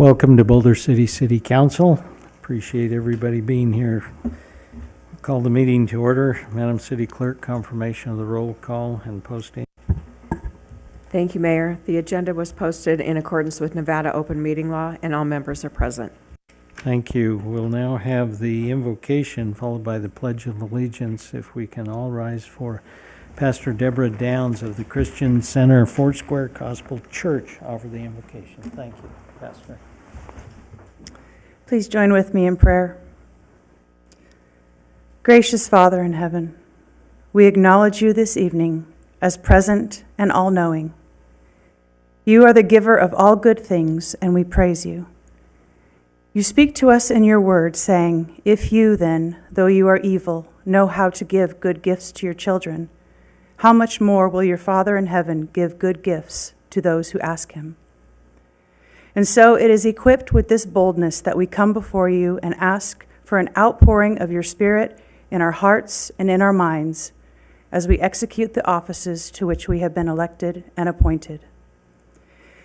Welcome to Boulder City City Council. Appreciate everybody being here. Call the meeting to order. Madam City Clerk, confirmation of the roll call and posting. Thank you, Mayor. The agenda was posted in accordance with Nevada open meeting law, and all members are present. Thank you. We'll now have the invocation followed by the Pledge of Allegiance. If we can all rise for Pastor Deborah Downs of the Christian Center Foursquare Gospel Church offer the invocation. Thank you, Pastor. Please join with me in prayer. Gracious Father in heaven, we acknowledge you this evening as present and all-knowing. You are the giver of all good things, and we praise you. You speak to us in your word, saying, "If you then, though you are evil, know how to give good gifts to your children, how much more will your Father in heaven give good gifts to those who ask him?" And so it is equipped with this boldness that we come before you and ask for an outpouring of your Spirit in our hearts and in our minds as we execute the offices to which we have been elected and appointed.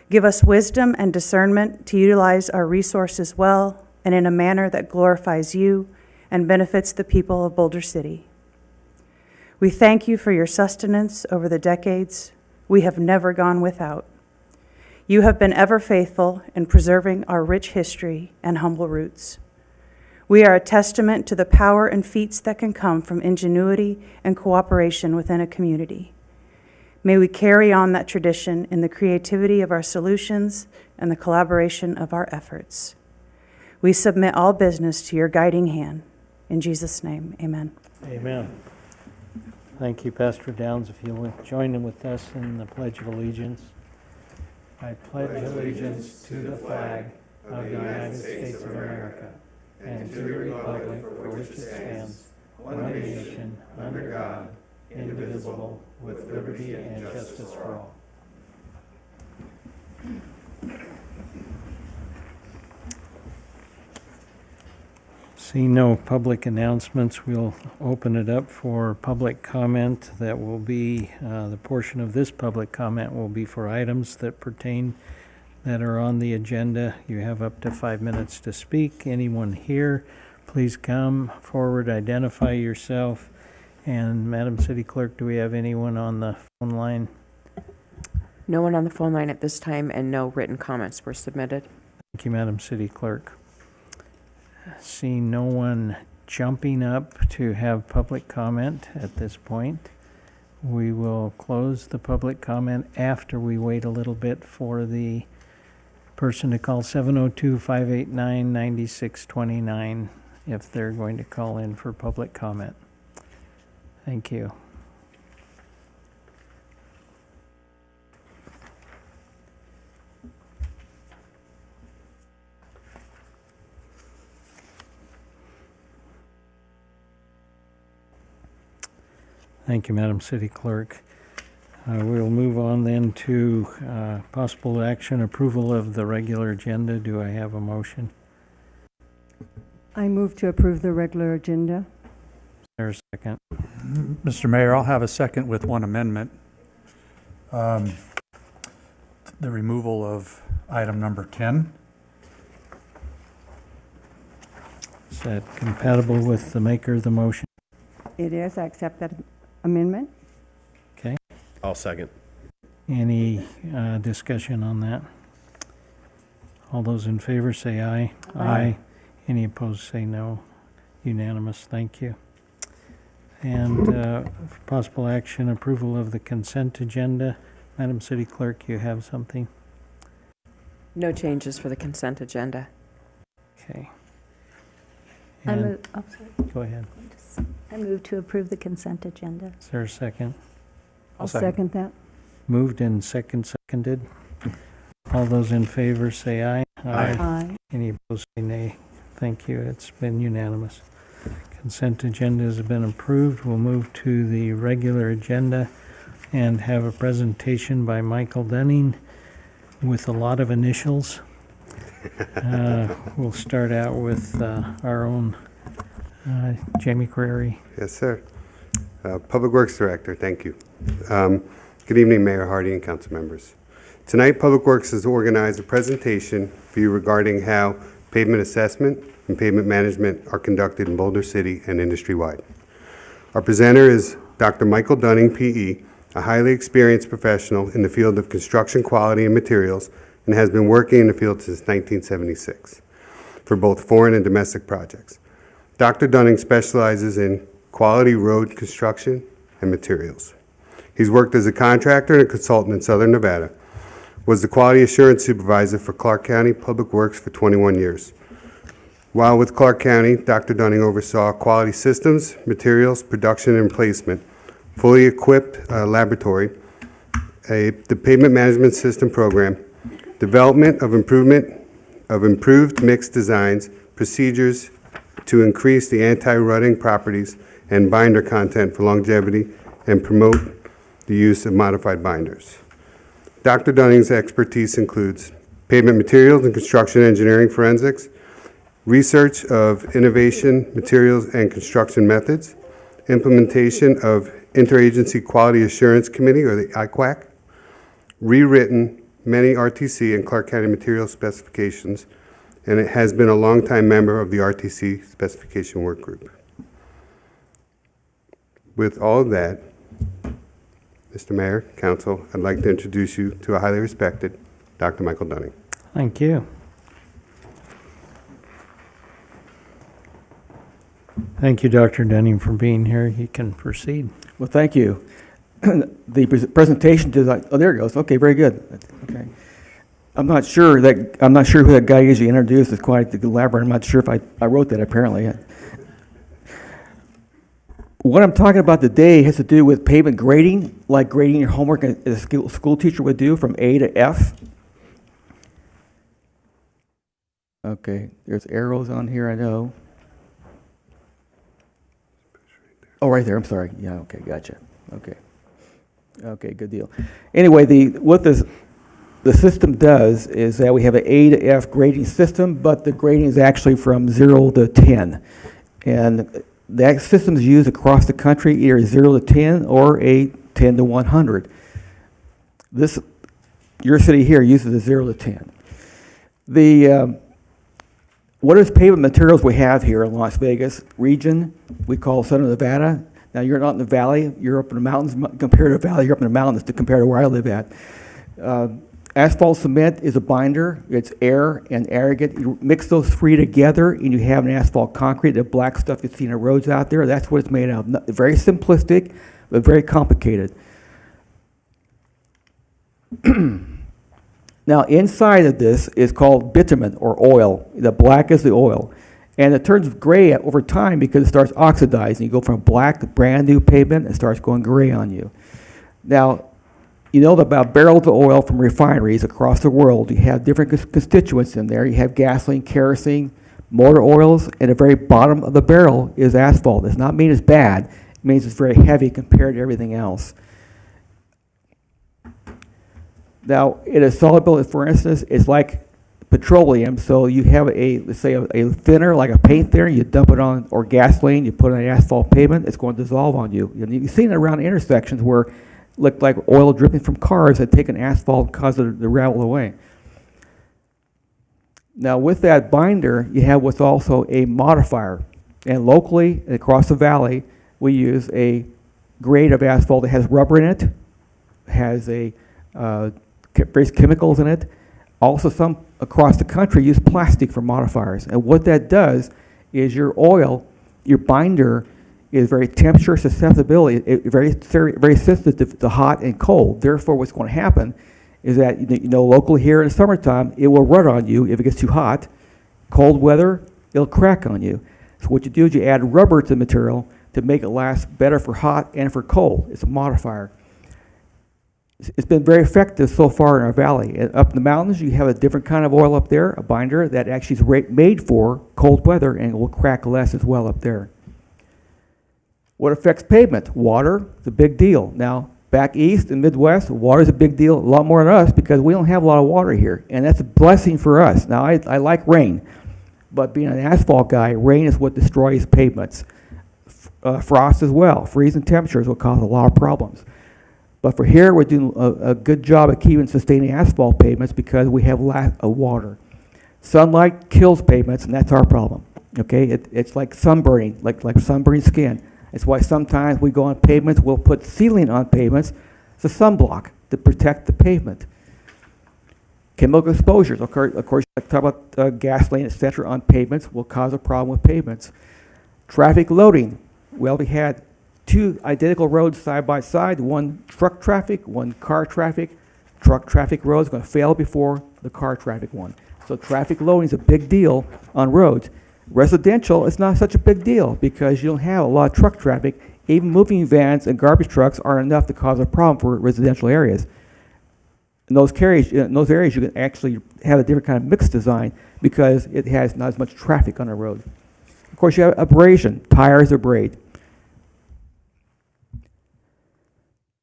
Give us wisdom and discernment to utilize our resources well and in a manner that glorifies you and benefits the people of Boulder City. We thank you for your sustenance over the decades. We have never gone without. You have been ever faithful in preserving our rich history and humble roots. We are a testament to the power and feats that can come from ingenuity and cooperation within a community. May we carry on that tradition in the creativity of our solutions and the collaboration of our efforts. We submit all business to your guiding hand. In Jesus' name, amen. Amen. Thank you, Pastor Downs. If you'll join in with us in the Pledge of Allegiance. I pledge allegiance to the flag of the United States of America and to the republic for which it stands, one nation, under God, indivisible, with liberty and justice for all. Seeing no public announcements, we'll open it up for public comment. That will be, the portion of this public comment will be for items that pertain, that are on the agenda. You have up to 5 minutes to speak. Anyone here, please come forward, identify yourself. And Madam City Clerk, do we have anyone on the phone line? No one on the phone line at this time, and no written comments were submitted. Thank you, Madam City Clerk. Seeing no one jumping up to have public comment at this point, we will close the public comment after we wait a little bit for the person to call 702-589-9629 if they're going to call in for public comment. Thank you. Thank you, Madam City Clerk. We'll move on then to possible action, approval of the regular agenda. Do I have a motion? I move to approve the regular agenda. Is there a second? Mr. Mayor, I'll have a second with one amendment. The removal of item number 10. Is that compatible with the maker of the motion? It is. I accept that amendment. Okay. I'll second. Any discussion on that? All those in favor say aye. Aye. Any opposed say no. Unanimous. Thank you. And for possible action, approval of the consent agenda. Madam City Clerk, you have something? No changes for the consent agenda. Okay. I And move, oh, sorry. go ahead. I move to approve the consent agenda. Is there a second? I'll second that. Moved and seconded. All those in favor say aye. Aye. Any opposed say nay. Thank you. It's been unanimous. Consent agenda has been approved. We'll move to the regular agenda and have a presentation by Michael Dunning with a lot of initials. We'll start out with our own Jamie Crary. Yes, sir. Public Works Director, thank you. Good evening, Mayor Hardy and council members. Tonight, Public Works has organized a presentation for you regarding how pavement assessment and pavement management are conducted in Boulder City and industry-wide. Our presenter is Dr. Michael Dunning, P.E., a highly experienced professional in the field of construction quality and materials, and has been working in the field since 1976 for both foreign and domestic projects. Dr. Dunning specializes in quality road construction and materials. He's worked as a contractor and a consultant in Southern Nevada, was the quality assurance supervisor for Clark County Public Works for 21 years. While with Clark County, Dr. Dunning oversaw quality systems, materials, production and placement, fully equipped laboratory, the pavement management system program, development of improved mixed designs, procedures to increase the anti-rutting properties and binder content for longevity and promote the use of modified binders. Dr. Dunning's expertise includes pavement materials and construction engineering forensics, research of innovation, materials, and construction methods, implementation of Interagency Quality Assurance Committee, or the IQAC, rewritten many RTC and Clark County material specifications, and it has been a longtime member of the RTC Specification Work Group. With all of that, Mr. Mayor, Council, I'd like to introduce you to a highly respected Dr. Michael Dunning. Thank you. Thank you, Dr. Dunning, for being here. You can proceed. Well, thank you. The presentation design, oh, there it goes. Okay, very good. Okay. I'm not sure who that guy is you introduced. It's quite elaborate. I'm not sure if I wrote that, apparently. What I'm talking about today has to do with pavement grading, like grading your homework as a school teacher would do from A to F. Okay, there's arrows on here, I know. Oh, right there, I'm sorry. Yeah, okay, gotcha. Okay, good deal. Anyway, what the system does is that we have an A to F grading system, but the grading is actually from 0 to 10. And that system is used across the country, either 0 to 10 or a 10 to 100. Your city here uses a 0 to 10. What is pavement materials we have here in Las Vegas region? We call Southern Nevada. Now, you're not in the valley. You're up in the mountains. Compared to the valley, you're up in the mountains to compare to where I live at. Asphalt cement is a binder. It's air and aggregate. You mix those three together, and you have an asphalt concrete, the black stuff you see in the roads out there. That's what it's made out of. Very simplistic, but very complicated. Now, inside of this is called bitumen, or oil. The black is the oil. And it turns gray over time because it starts oxidizing. You go from black to brand new pavement, and it starts going gray on you. Now, you know about barrels of oil from refineries across the world. You have different constituents in there. You have gasoline, kerosene, motor oils, and the very bottom of the barrel is asphalt. It does not mean it's bad. It means it's very heavy compared to everything else. Now, it is soluble, for instance, it's like petroleum. So you have let's say a thinner, like a paint thinner, you dump it on, or gasoline, you put it on asphalt pavement, it's going to dissolve on you. And you've seen it around intersections where it looked like oil dripping from cars had taken asphalt and caused it to ravel away. Now, with that binder, you have what's also a modifier. And locally, across the valley, we use a grade of asphalt that has rubber in it, has various chemicals in it. Also, some across the country use plastic for modifiers. And what that does is your oil, your binder, is very temperature susceptibility, very sensitive to hot and cold. Therefore, what's going to happen is that, locally here in the summertime, it will rut on you if it gets too hot. Cold weather, it'll crack on you. So what you do is you add rubber to the material to make it last better for hot and for cold. It's a modifier. It's been very effective so far in our valley. And up in the mountains, you have a different kind of oil up there, a binder that actually is made for cold weather and will crack less as well up there. What affects pavement? Water is a big deal. Now, back east and Midwest, water is a big deal, a lot more than us, because we don't have a lot of water here. And that's a blessing for us. Now, I like rain, but being an asphalt guy, rain is what destroys pavements. Frost as well. Freezing temperatures will cause a lot of problems. But for here, we're doing a good job of keeping sustaining asphalt pavements because we have lack of water. Sunlight kills pavements, and that's our problem. Okay, it's like sunburning, like sunburning skin. It's why sometimes we go on pavements, we'll put sealing on pavements, it's a sunblock to protect the pavement. Chemical exposures, of course, like talk about gasoline, et cetera, on pavements will cause a problem with pavements. Traffic loading, well, we had two identical roads side by side, one truck traffic, one car traffic. Truck traffic road is going to fail before the car traffic one. So traffic loading is a big deal on roads. Residential is not such a big deal because you don't have a lot of truck traffic. Even moving vans and garbage trucks aren't enough to cause a problem for residential areas. In those areas, you can actually have a different kind of mixed design because it has not as much traffic on the road. Of course, you have abrasion. Tires abrade.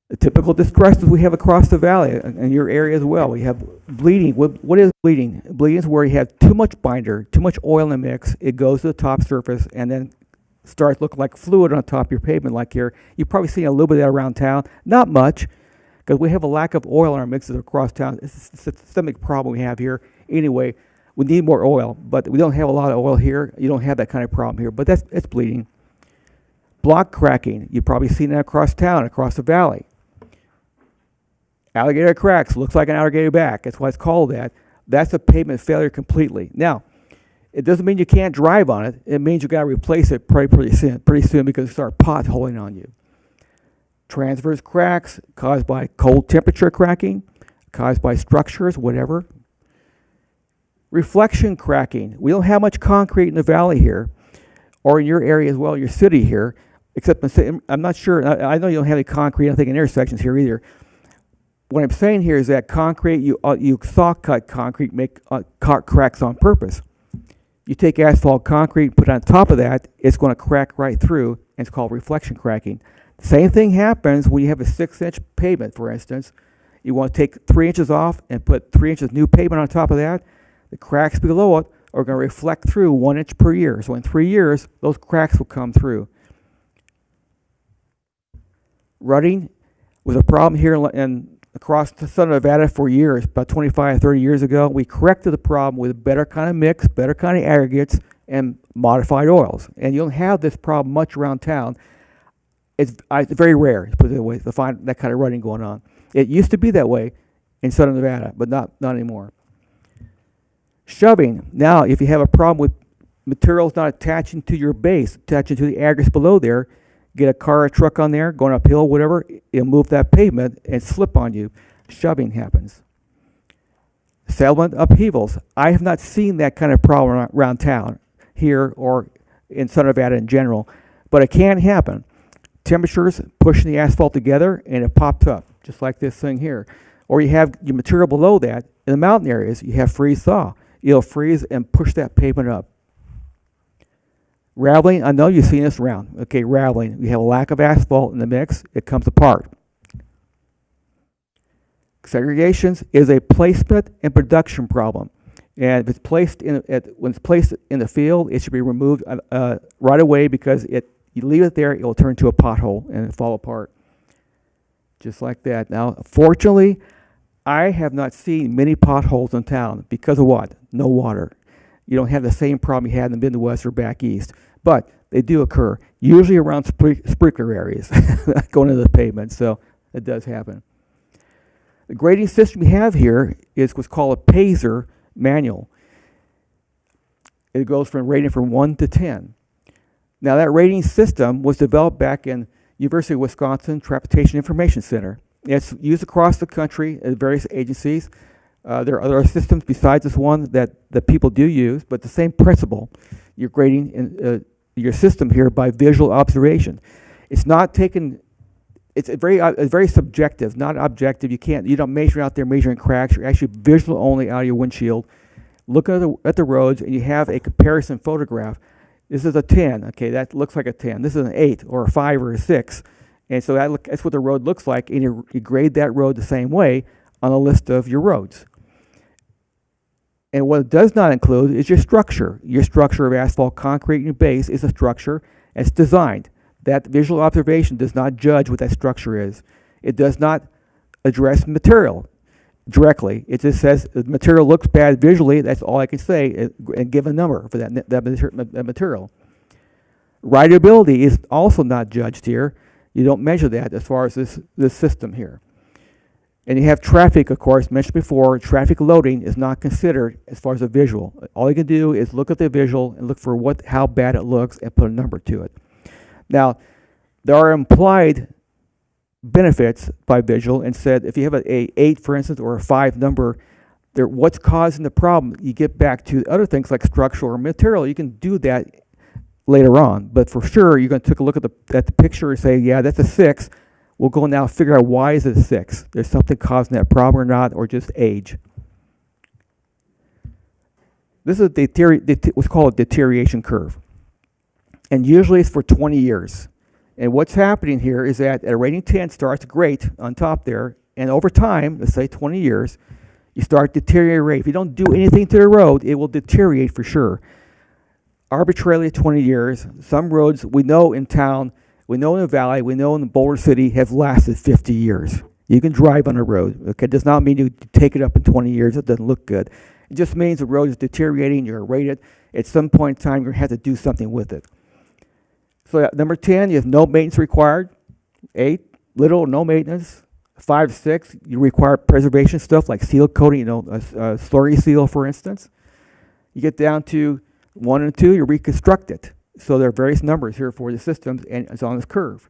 The typical distresses we have across the valley and your area as well. We have bleeding. What is bleeding? Bleeding is where you have too much binder, too much oil in the mix. It goes to the top surface and then starts looking like fluid on top of your pavement like here. You've probably seen a little bit of that around town. Not much, because we have a lack of oil in our mixes across town. It's a systemic problem we have here. Anyway, we need more oil, but we don't have a lot of oil here. You don't have that kind of problem here, but it's bleeding. Block cracking. You've probably seen that across town, across the valley. Alligator cracks, looks like an alligator back. That's why it's called that. That's a pavement failure completely. Now, it doesn't mean you can't drive on it. It means you got to replace it pretty soon because it start potholing on you. Transverse cracks caused by cold temperature cracking, caused by structures, whatever. Reflection cracking. We don't have much concrete in the valley here, or in your area as well, your city here, except I'm not sure. I know you don't have any concrete, I think, in intersections here either. What I'm saying here is that concrete, you saw cut concrete, make cracks on purpose. You take asphalt concrete, put it on top of that, it's going to crack right through, and it's called reflection cracking. Same thing happens when you have a 6-inch pavement, for instance. You want to take 3 inches off and put 3 inches new pavement on top of that. The cracks below it are going to reflect through 1 inch per year. So in 3 years, those cracks will come through. Rutting was a problem here in across the Southern Nevada for years. About 25, 30 years ago, we corrected the problem with a better kind of mix, better kind of aggregates, and modified oils. And you don't have this problem much around town. It's very rare, to put it that way, to find that kind of rutting going on. It used to be that way in Southern Nevada, but not anymore. Shoving. Now, if you have a problem with materials not attaching to your base, attaching to the aggregates below there, get a car or truck on there, going uphill, whatever, it'll move that pavement and slip on you. Shoving happens. Settlement upheavals. I have not seen that kind of problem around town here or in Southern Nevada in general, but it can happen. Temperatures pushing the asphalt together and it pops up, just like this thing here. Or you have your material below that. In the mountain areas, you have freeze-thaw. It'll freeze and push that pavement up. Raveling, I know you've seen this around. Okay, raveling. We have a lack of asphalt in the mix. It comes apart. Segregations is a placement and production problem. And if it's placed when it's placed in the field, it should be removed right away because you leave it there, it will turn to a pothole and fall apart. Just like that. Now, fortunately, I have not seen many potholes in town because of what? No water. You don't have the same problem you had in the Midwest or back east. But they do occur, usually around sprinkler areas, going into the pavement, so it does happen. The grading system we have here is what's called a PASER manual. It goes from rating from 1 to 10. Now that rating system was developed back in University of Wisconsin Transportation Information Center. It's used across the country at various agencies. There are other systems besides this one that people do use, but the same principle. You're grading in, your system here by visual observation. It's not taken. It's very subjective, not objective. You don't measure out there measuring cracks. You're actually visual only out of your windshield. Look at the roads, and you have a comparison photograph. This is a 10. Okay, that looks like a 10. This is an 8 or a 5 or a 6, and so that's what the road looks like. And you grade that road the same way on a list of your roads. And what it does not include is your structure. Your structure of asphalt concrete in your base is a structure. It's designed. That visual observation does not judge what that structure is. It does not address material directly. It just says the material looks bad visually. That's all I can say, and give a number for that material. Rideability is also not judged here. You don't measure that as far as this system here. And you have traffic, of course, mentioned before. Traffic loading is not considered as far as a visual. All you can do is look at the visual and look for how bad it looks and put a number to it. Now, there are implied benefits by visual, and said if you have a 8, for instance, or a 5 number, what's causing the problem? You get back to other things like structural or material. You can do that later on, but for sure, you're going to take a look at the picture and say, yeah, that's a 6. We'll go now figure out why is it a 6. There's something causing that problem or not, or just age. This is what's called a deterioration curve, and usually it's for 20 years. And what's happening here is that at a rating 10 starts great on top there, and over time, let's say 20 years, you start deteriorating. If you don't do anything to the road, it will deteriorate for sure. Arbitrarily 20 years. Some roads we know in town, we know in the valley, we know in Boulder City have lasted 50 years. You can drive on a road. Okay, it does not mean you take it up in 20 years. It doesn't look good. It just means the road is deteriorating. You're going to rate it. At some point in time, you're going to have to do something with it. So number 10, you have no maintenance required. 8, little or no maintenance. 5, 6, you require preservation stuff like seal coating, a slurry seal, for instance. You get down to 1 and 2, you reconstruct it. So there are various numbers here for the systems, and it's on this curve.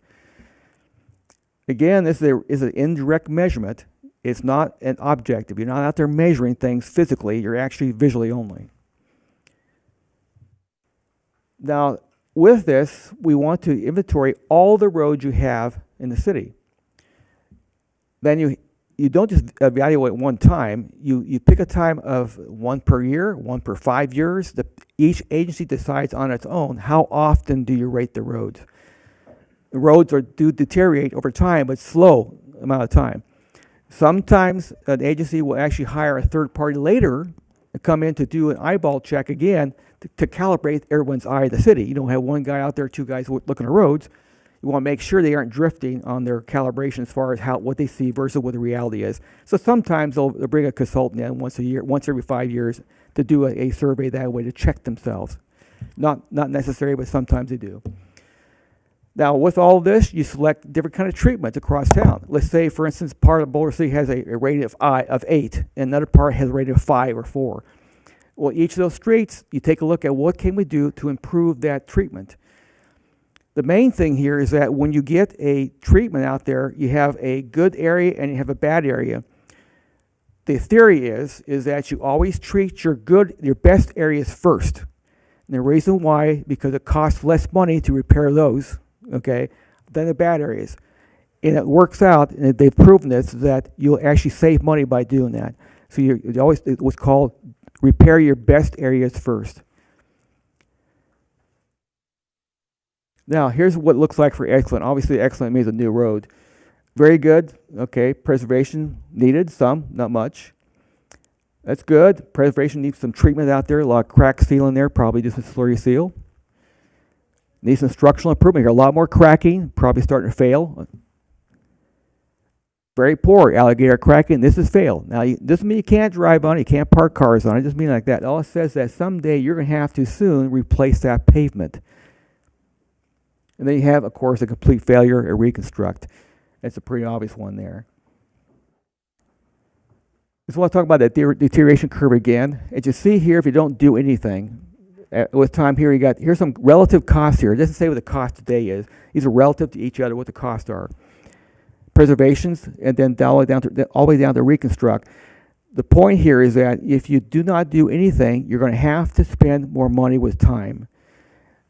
Again, this is an indirect measurement. It's not an objective. You're not out there measuring things physically. You're actually visually only. Now, with this, we want to inventory all the roads you have in the city. Then you don't just evaluate one time. You pick a time of 1 per year, 1 per 5 years. Each agency decides on its own how often do you rate the roads. The roads do deteriorate over time, but slow amount of time. Sometimes an agency will actually hire a third party later to come in to do an eyeball check again to calibrate everyone's eye of the city. You don't have one guy out there, 2 guys looking at roads. You want to make sure they aren't drifting on their calibration as far as what they see versus what the reality is. So sometimes they'll bring a consultant in once a year, once every 5 years, to do a survey that way to check themselves. Not necessary, but sometimes they do. Now, with all of this, you select different kind of treatments across town. Let's say, for instance, part of Boulder City has a rating of 8, and another part has a rating of 5 or 4. Well, each of those streets, you take a look at what can we do to improve that treatment. The main thing here is that when you get a treatment out there, you have a good area and you have a bad area. The theory is that you always treat your best areas first. And the reason why, because it costs less money to repair those, okay, than the bad areas. And it works out, and they've proven this, that you'll actually save money by doing that. So it was called repair your best areas first. Now, here's what it looks like for excellent. Obviously, excellent means a new road. Very good. Okay, preservation needed, some, not much. That's good. Preservation needs some treatment out there. A lot of crack seal in there, probably just a slurry seal. Needs some structural improvement here. A lot more cracking, probably starting to fail. Very poor alligator cracking. This is failed. Now, doesn't mean you can't drive on it. You can't park cars on it. It just means like that. All it says that someday you're going to have to soon replace that pavement. And then you have, of course, a complete failure, a reconstruct. That's a pretty obvious one there. Just want to talk about that deterioration curve again. As you see here, if you don't do anything, with time here, here's some relative costs here. It doesn't say what the cost today is. These are relative to each other, what the costs are. Preservations, and then all the way down to reconstruct. The point here is that if you do not do anything, you're going to have to spend more money with time.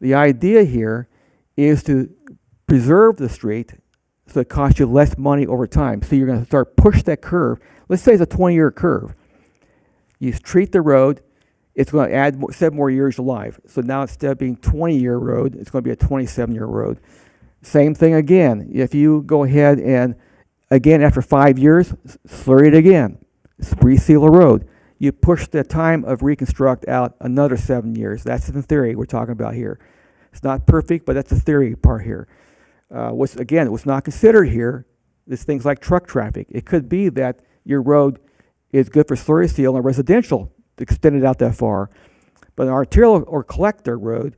The idea here is to preserve the street so it costs you less money over time. So you're going to start push that curve. Let's say it's a 20-year curve. You treat the road, it's going to add 7 more years to life. So now instead of being 20-year road, it's going to be a 27-year road. Same thing again. If you go ahead and, again, after 5 years, slurry it again, reseal a road, you push the time of reconstruct out another 7 years. That's the theory we're talking about here. It's not perfect, but that's the theory part here. What's not considered here It's things like truck traffic. It could be that your road is good for slurry seal and residential, extended out that far. But an arterial or collector road,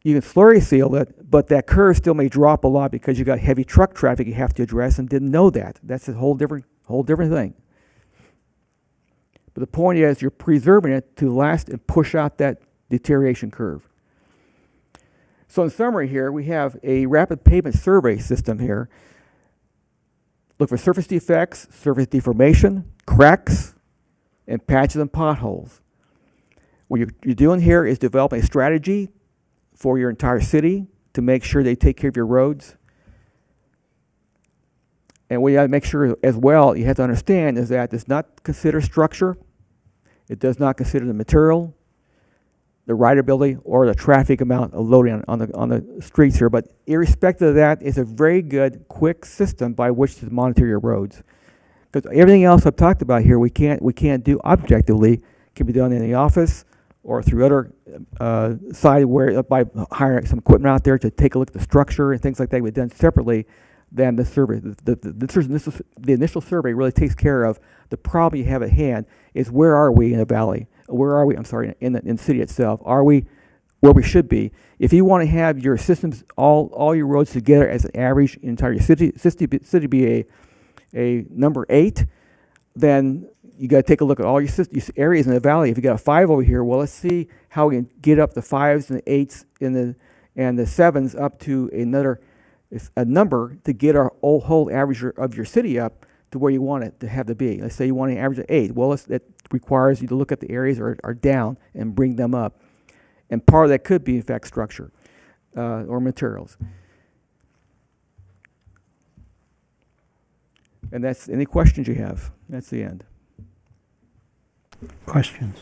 you can slurry seal it, but that curve still may drop a lot because you got heavy truck traffic you have to address and didn't know that. That's a whole different thing. But the point is, you're preserving it to last and push out that deterioration curve. So in summary here, we have a rapid pavement survey system here. Look for surface defects, surface deformation, cracks, and patches and potholes. What you're doing here is developing a strategy for your entire city to make sure they take care of your roads. And what you got to make sure as well, you have to understand, is that it does not consider structure, it does not consider the material, the rideability, or the traffic amount of loading on the streets here. But irrespective of that, it's a very good, quick system by which to monitor your roads. Because everything else I've talked about here, we can't do objectively. It can be done in the office or through other side where by hiring some equipment out there to take a look at the structure and things like that. We've done separately than the survey. The initial survey really takes care of the problem you have at hand. Is where are we in the valley? Where are we? I'm sorry, in the city itself. Are we where we should be? If you want to have your systems, all your roads together as an average entire city be a number 8, then you got to take a look at all your areas in the valley. If you got a 5 over here, well, let's see how we can get up the 5s and the 8s and the 7s up to a number to get our whole average of your city up to where you want it to have to be. Let's say you want an average of 8. Well, that requires you to look at the areas that are down and bring them up. And part of that could be, in fact, structure or materials. And that's any questions you have. That's the end. Questions?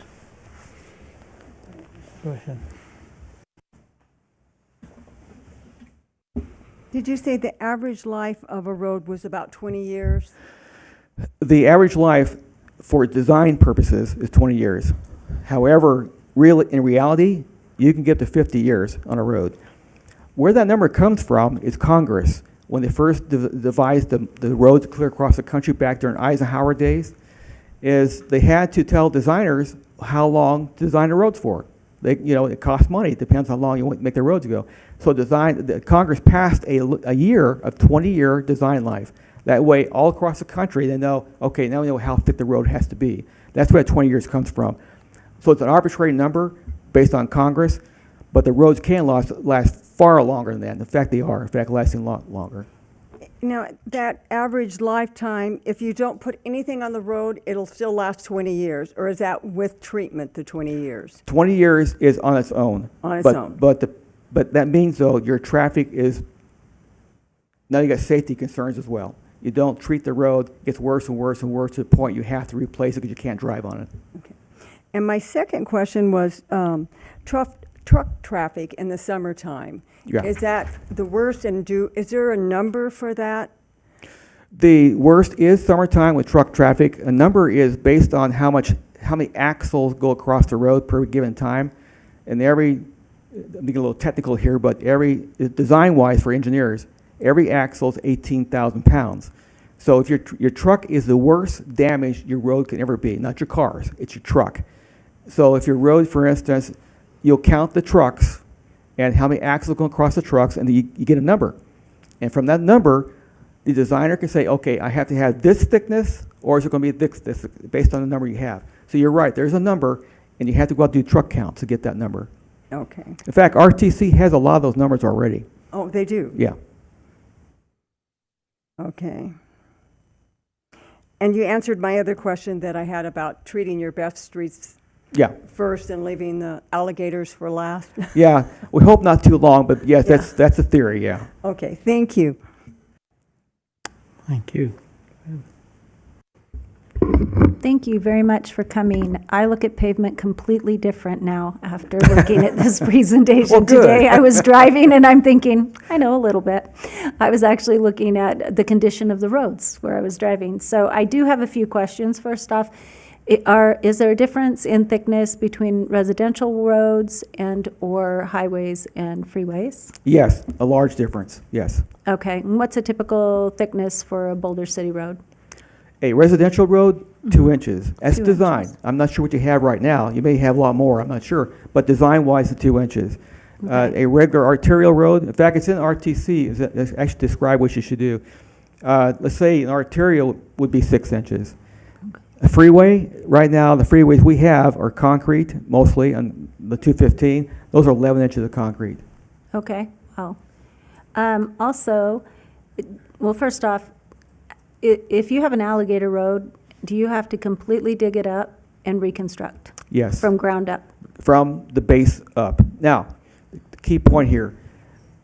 Go ahead. Did you say the average life of a road was about 20 years? The average life for design purposes is 20 years. However, in reality, you can get to 50 years on a road. Where that number comes from is Congress. When they first devised the roads clear across the country back during Eisenhower days, is they had to tell designers how long to design the roads for. It costs money. It depends how long you want to make the roads go. So Congress passed a year of 20-year design life. That way, all across the country, they know, okay, now we know how thick the road has to be. That's where 20 years comes from. So it's an arbitrary number based on Congress, but the roads can last far longer than that. In fact, they are, lasting a lot longer. Now, that average lifetime, if you don't put anything on the road, it'll still last 20 years? Or is that with treatment, the 20 years? 20 years is on its own. On its own. But that means, though, your traffic is, now you got safety concerns as well. You don't treat the road, it gets worse and worse and worse to the point you have to replace it because you can't drive on it. Okay. And my second question was truck traffic in the summertime. Yeah. Is that the worst, and is there a number for that? The worst is summertime with truck traffic. A number is based on how many axles go across the road per given time. And I'm being a little technical here, but design-wise for engineers, every axle is 18,000 pounds. So if your truck is the worst damage your road can ever be, not your cars, it's your truck. So if your road, for instance, you'll count the trucks and how many axles go across the trucks, and you get a number. And from that number, the designer can say, okay, I have to have this thickness, or is it going to be this based on the number you have. So you're right, there's a number, and you have to go out and do truck counts to get that number. Okay. In fact, RTC has a lot of those numbers already. Oh, they do? Yeah. Okay. And you answered my other question that I had about treating your best streets Yeah. first and leaving the alligators for last. Yeah. We hope not too long, but yes, Yeah. that's the theory, yeah. Okay, thank you. Thank you. Thank you very much for coming. I look at pavement completely different now after looking at this presentation Well, good. today. I was driving and I'm thinking, I know a little bit. I was actually looking at the condition of the roads where I was driving. So I do have a few questions. First off, is there a difference in thickness between residential roads and or highways and freeways? Yes, a large difference, yes. Okay, and what's a typical thickness for a Boulder City road? A residential road, 2 inches. That's 2 design. inches. I'm not sure what you have right now. You may have a lot more, I'm not sure. But design-wise, the 2 inches. Okay. A regular arterial road, in fact, it's in RTC, it's actually describe what you should do. Let's say an arterial would be 6 inches. A freeway, right now, the freeways we have are concrete, mostly, on the 215. Those are 11 inches of concrete. Okay, wow. Also, well, first off, if you have an alligator road, do you have to completely dig it up and reconstruct Yes. from ground up? From the base up. Now, the key point here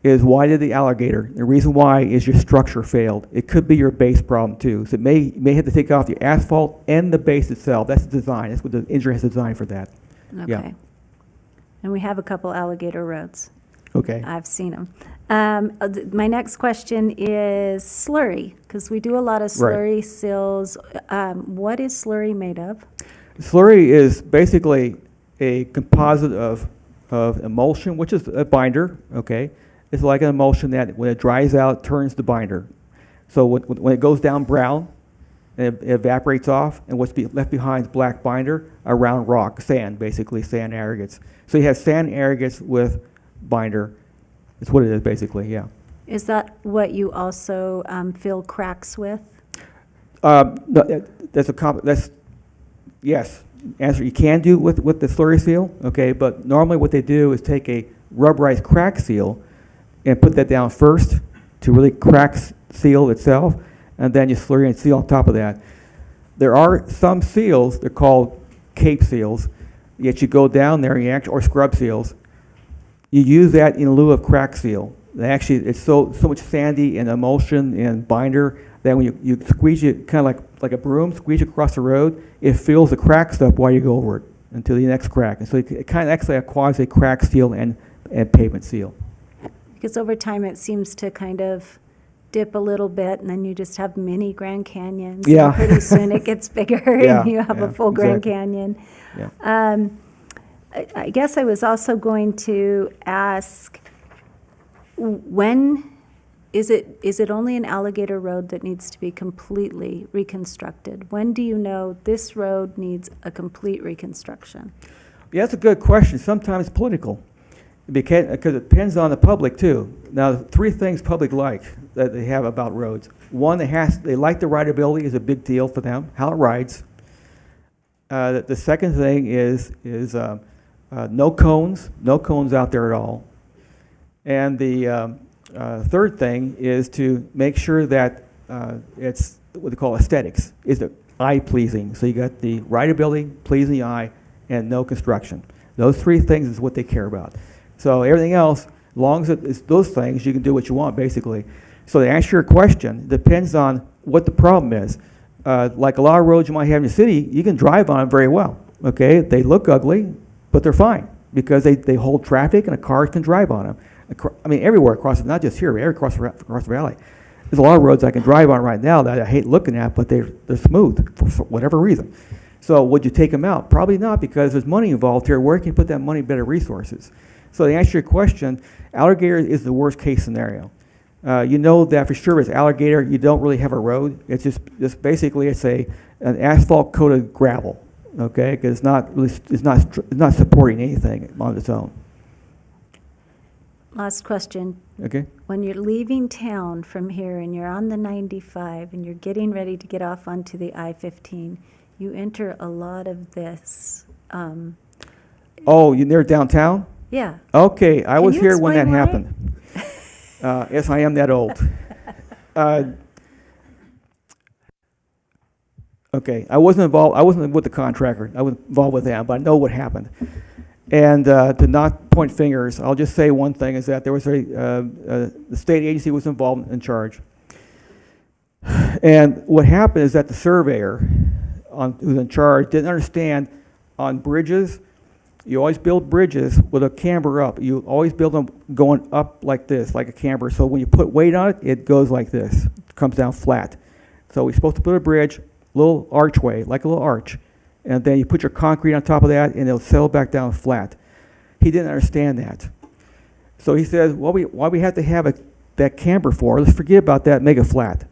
is why did the alligator? The reason why is your structure failed. It could be your base problem too. So you may have to take off the asphalt and the base itself. That's the design. That's what the engineer has designed for that. Yeah. Okay. And we have a couple alligator roads. Okay. I've seen them. My next question is slurry, because we do a lot of Right. slurry seals. What is slurry made of? Slurry is basically a composite of emulsion, which is a binder, okay? It's like an emulsion that when it dries out, turns the binder. So when it goes down brown, and it evaporates off, and what's left behind is black binder around rock, sand, basically, sand aggregates. So you have sand aggregates with binder. That's what it is, basically, yeah. Is that what you also fill cracks with? No, that's, yes, answer, you can do with the slurry seal, okay, but normally what they do is take a rubberized crack seal and put that down first to really seal itself, and then you slurry and seal on top of that. There are some seals, they're called cape seals, yet you go down there and you or scrub seals, you use that in lieu of crack seal. They actually, it's so much sandy and emulsion and binder that when you squeeze it, kind of like a broom, squeeze it across the road, it fills the cracks up while you go over it until the next crack. And so it kind of acts like a quasi crack seal and pavement seal. Because over time, it seems to kind of dip a little bit, and then you just have mini Grand Canyons. and Yeah. pretty soon it gets bigger, Yeah, and you have yeah, a full Grand exactly. Canyon. Yeah. I guess I was also going to ask, when is it only an alligator road that needs to be completely reconstructed? When do you know this road needs a complete reconstruction? Yeah, that's a good question. Sometimes political, because it depends on the public too. Now, 3 things public like that they have about roads. One, they like the rideability is a big deal for them, how it rides. The second thing is no cones out there at all. And the third thing is to make sure that it's what they call aesthetics, is it eye pleasing. So you got the rideability, pleasing the eye, and no construction. Those 3 things is what they care about. So everything else, as long as it's those things, you can do what you want, basically. So to answer your question, depends on what the problem is. Like a lot of roads you might have in the city, you can drive on them very well, okay? They look ugly, but they're fine because they hold traffic and a car can drive on them. I mean, everywhere across, not just here, but across the valley. There's a lot of roads I can drive on right now that I hate looking at, but they're smooth for whatever reason. So would you take them out? Probably not, because there's money involved here. Where can you put that money in better resources? So to answer your question, alligator is the worst case scenario. You know that for sure with alligator, you don't really have a road. It's just basically an asphalt coated gravel, okay? Because it's not supporting anything on its own. Last question. Okay. When you're leaving town from here and you're on the 95 and you're getting ready to get off onto the I-15, you enter a lot of this. Oh, you're near downtown? Yeah. Okay, I Can was you here when that explain why? happened. Yes, I am that old. Okay, I wasn't involved. I wasn't with the contractor. I was involved with them, but I know what happened. And to not point fingers, I'll just say one thing: is that there was the state agency was involved in charge. And what happened is that the surveyor, who's in charge, didn't understand on bridges. You always build bridges with a camber up. You always build them going up like this, like a camber. So when you put weight on it, it goes like this. It comes down flat. So we're supposed to put a bridge, little archway, like a little arch. And then you put your concrete on top of that, and it'll settle back down flat. He didn't understand that. So he said, well, why we have to have that camber for, let's forget about that, make it flat.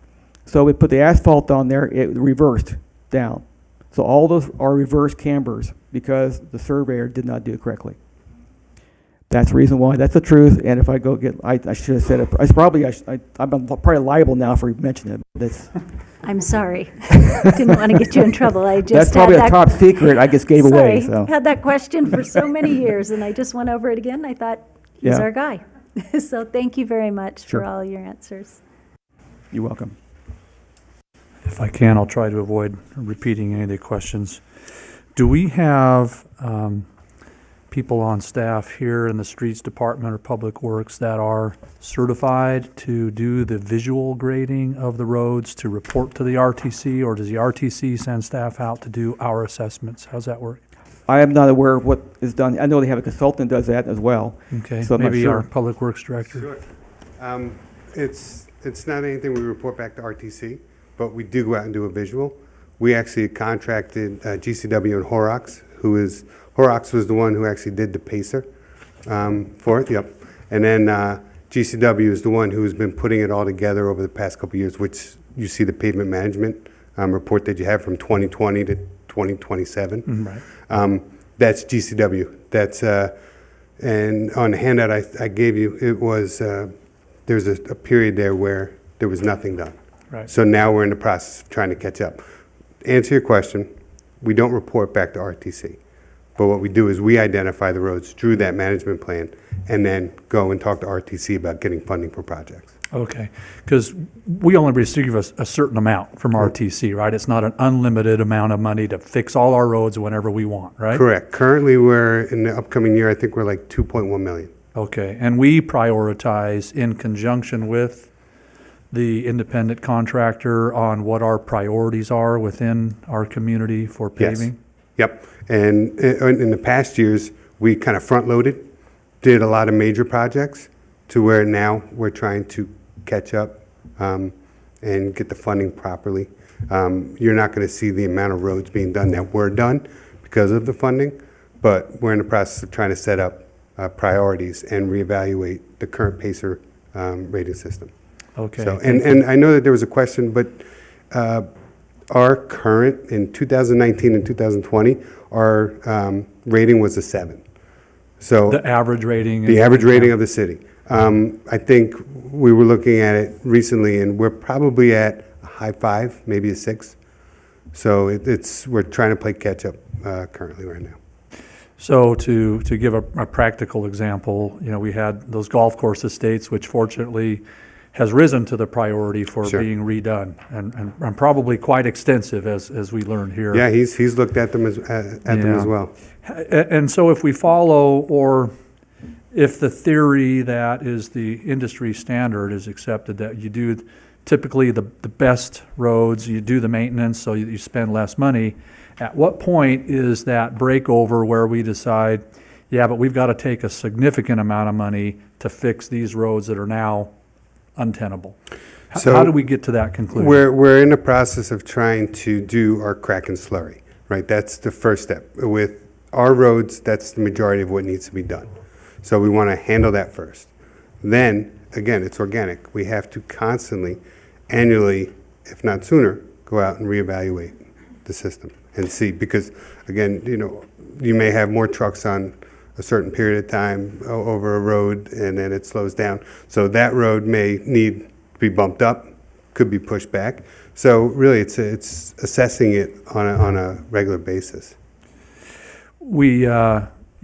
So we put the asphalt on there, it reversed down. So all those are reverse cambers because the surveyor did not do it correctly. That's the reason why. That's the truth. And if I go get, I should have said it. I'm probably liable now for mentioning it. That's I'm sorry. Didn't want to get you in trouble. I just that's probably had a that. top secret I just gave away. Sorry, So had that question for so many years, and I just went over it again. I thought, he's Yeah. our guy. So thank you very much Sure. for all your answers. you're welcome. If I can, I'll try to avoid repeating any of the questions. Do we have people on staff here in the Streets Department or Public Works that are certified to do the visual grading of the roads to report to the RTC, or does the RTC send staff out to do our assessments? How's that work? I am not aware of what is done. I know they have a consultant that does that as well. Okay, So I'm not maybe sure. our Public Works Director. Sure. It's not anything we report back to RTC, but we do go out and do a visual. We actually contracted GCW and Horrocks, Horrocks was the one who actually did the Pacer for it, yep. And then GCW is the one who's been putting it all together over the past couple of years, which you see the pavement management report that you have from 2020 to 2027. Right. That's GCW. That's and on the handout I gave you, it was there's a period there where there was nothing done. Right. So now we're in the process of trying to catch up. To answer your question, we don't report back to RTC. But what we do is we identify the roads through that management plan and then go and talk to RTC about getting funding for projects. Okay, because we only receive a certain amount from RTC, right? It's not an unlimited amount of money to fix all our roads whenever we want, right? Correct. Currently, we're in the upcoming year, I think we're like 2.1 million. Okay, and we prioritize in conjunction with the independent contractor on what our priorities are within our community for Yes. paving? Yep. And in the past years, we kind of front-loaded, did a lot of major projects to where now we're trying to catch up and get the funding properly. You're not going to see the amount of roads being done that were done because of the funding, but we're in the process of trying to set up priorities and reevaluate the current PACER rating system. Okay. So, and I know that there was a question, but our current, in 2019 and 2020, our rating was a 7. So The average rating? the average rating of the city. I think we were looking at it recently, and we're probably at a high 5, maybe a 6. So we're trying to play catch-up currently right now. So to give a practical example, we had those golf course estates, which fortunately has risen to the priority for Sure. being redone, and probably quite extensive as we learned here. Yeah, he's looked at them them as Yeah. well. And so if we follow, or if the theory that is the industry standard is accepted, that you do typically the best roads, you do the maintenance, so you spend less money, at what point is that breakover where we decide, yeah, but we've got to take a significant amount of money to fix these roads that are now untenable? So How do we get to that conclusion? We're in the process of trying to do our crack and slurry, right? That's the first step. With our roads, that's the majority of what needs to be done. So we want to handle that first. Then, again, it's organic. We have to constantly, annually, if not sooner, go out and reevaluate the system and see, because again, you may have more trucks on a certain period of time over a road, and then it slows down. So that road may need to be bumped up, could be pushed back. So really, it's assessing it on a regular basis. We, in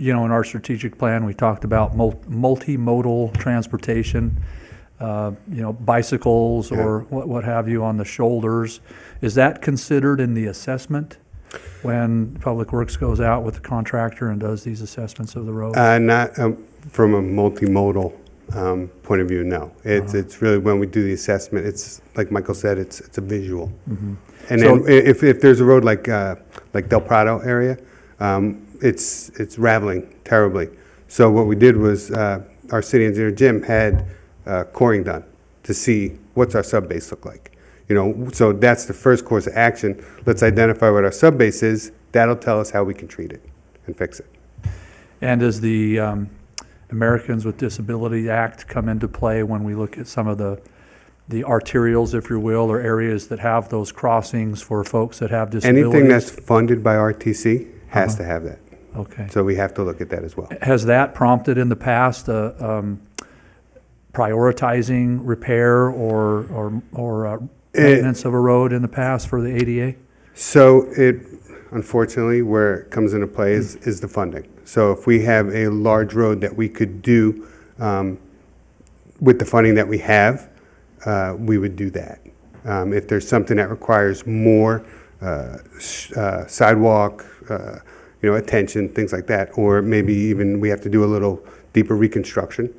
our strategic plan, we talked about multimodal transportation, bicycles or what have you on the shoulders. Is that considered in the assessment when Public Works goes out with the contractor and does these assessments of the road? Not from a multimodal point of view, no. It's really when we do the assessment, it's like Michael said, it's a visual. Mhm. And So- then if there's a road like Del Prado area, it's raveling terribly. So what we did was our city engineer Jim had coring done to see what's our subbase look like. So that's the first course of action. Let's identify what our subbase is. That'll tell us how we can treat it and fix it. And does the Americans with Disability Act come into play when we look at some of the arterials, if you will, or areas that have those crossings for folks that have disabilities? Anything that's funded by RTC has to have that. Okay. So we have to look at that as well. Has that prompted in the past prioritizing repair or maintenance of a road in the past for the ADA? So it, unfortunately, where it comes into play is the funding. So if we have a large road that we could do with the funding that we have, we would do that. If there's something that requires more sidewalk, attention, things like that, or maybe even we have to do a little deeper reconstruction,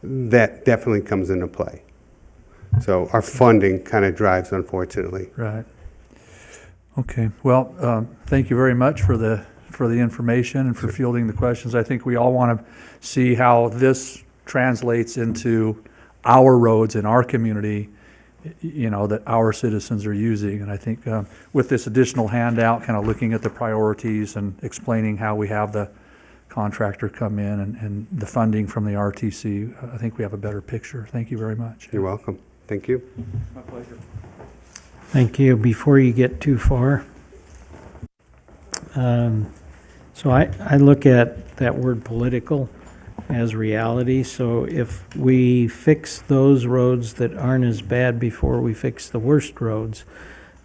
that definitely comes into play. So our funding kind of drives, unfortunately. Right. Okay. Well, thank you very much for the information and for fielding the questions. I think we all want to see how this translates into our roads in our community, that our citizens are using. And I think with this additional handout, kind of looking at the priorities and explaining how we have the contractor come in and the funding from the RTC, I think we have a better picture. Thank you very much. You're welcome. Thank you. My pleasure. Thank you. Before you get too far, so I look at that word political as reality. So if we fix those roads that aren't as bad before we fix the worst roads,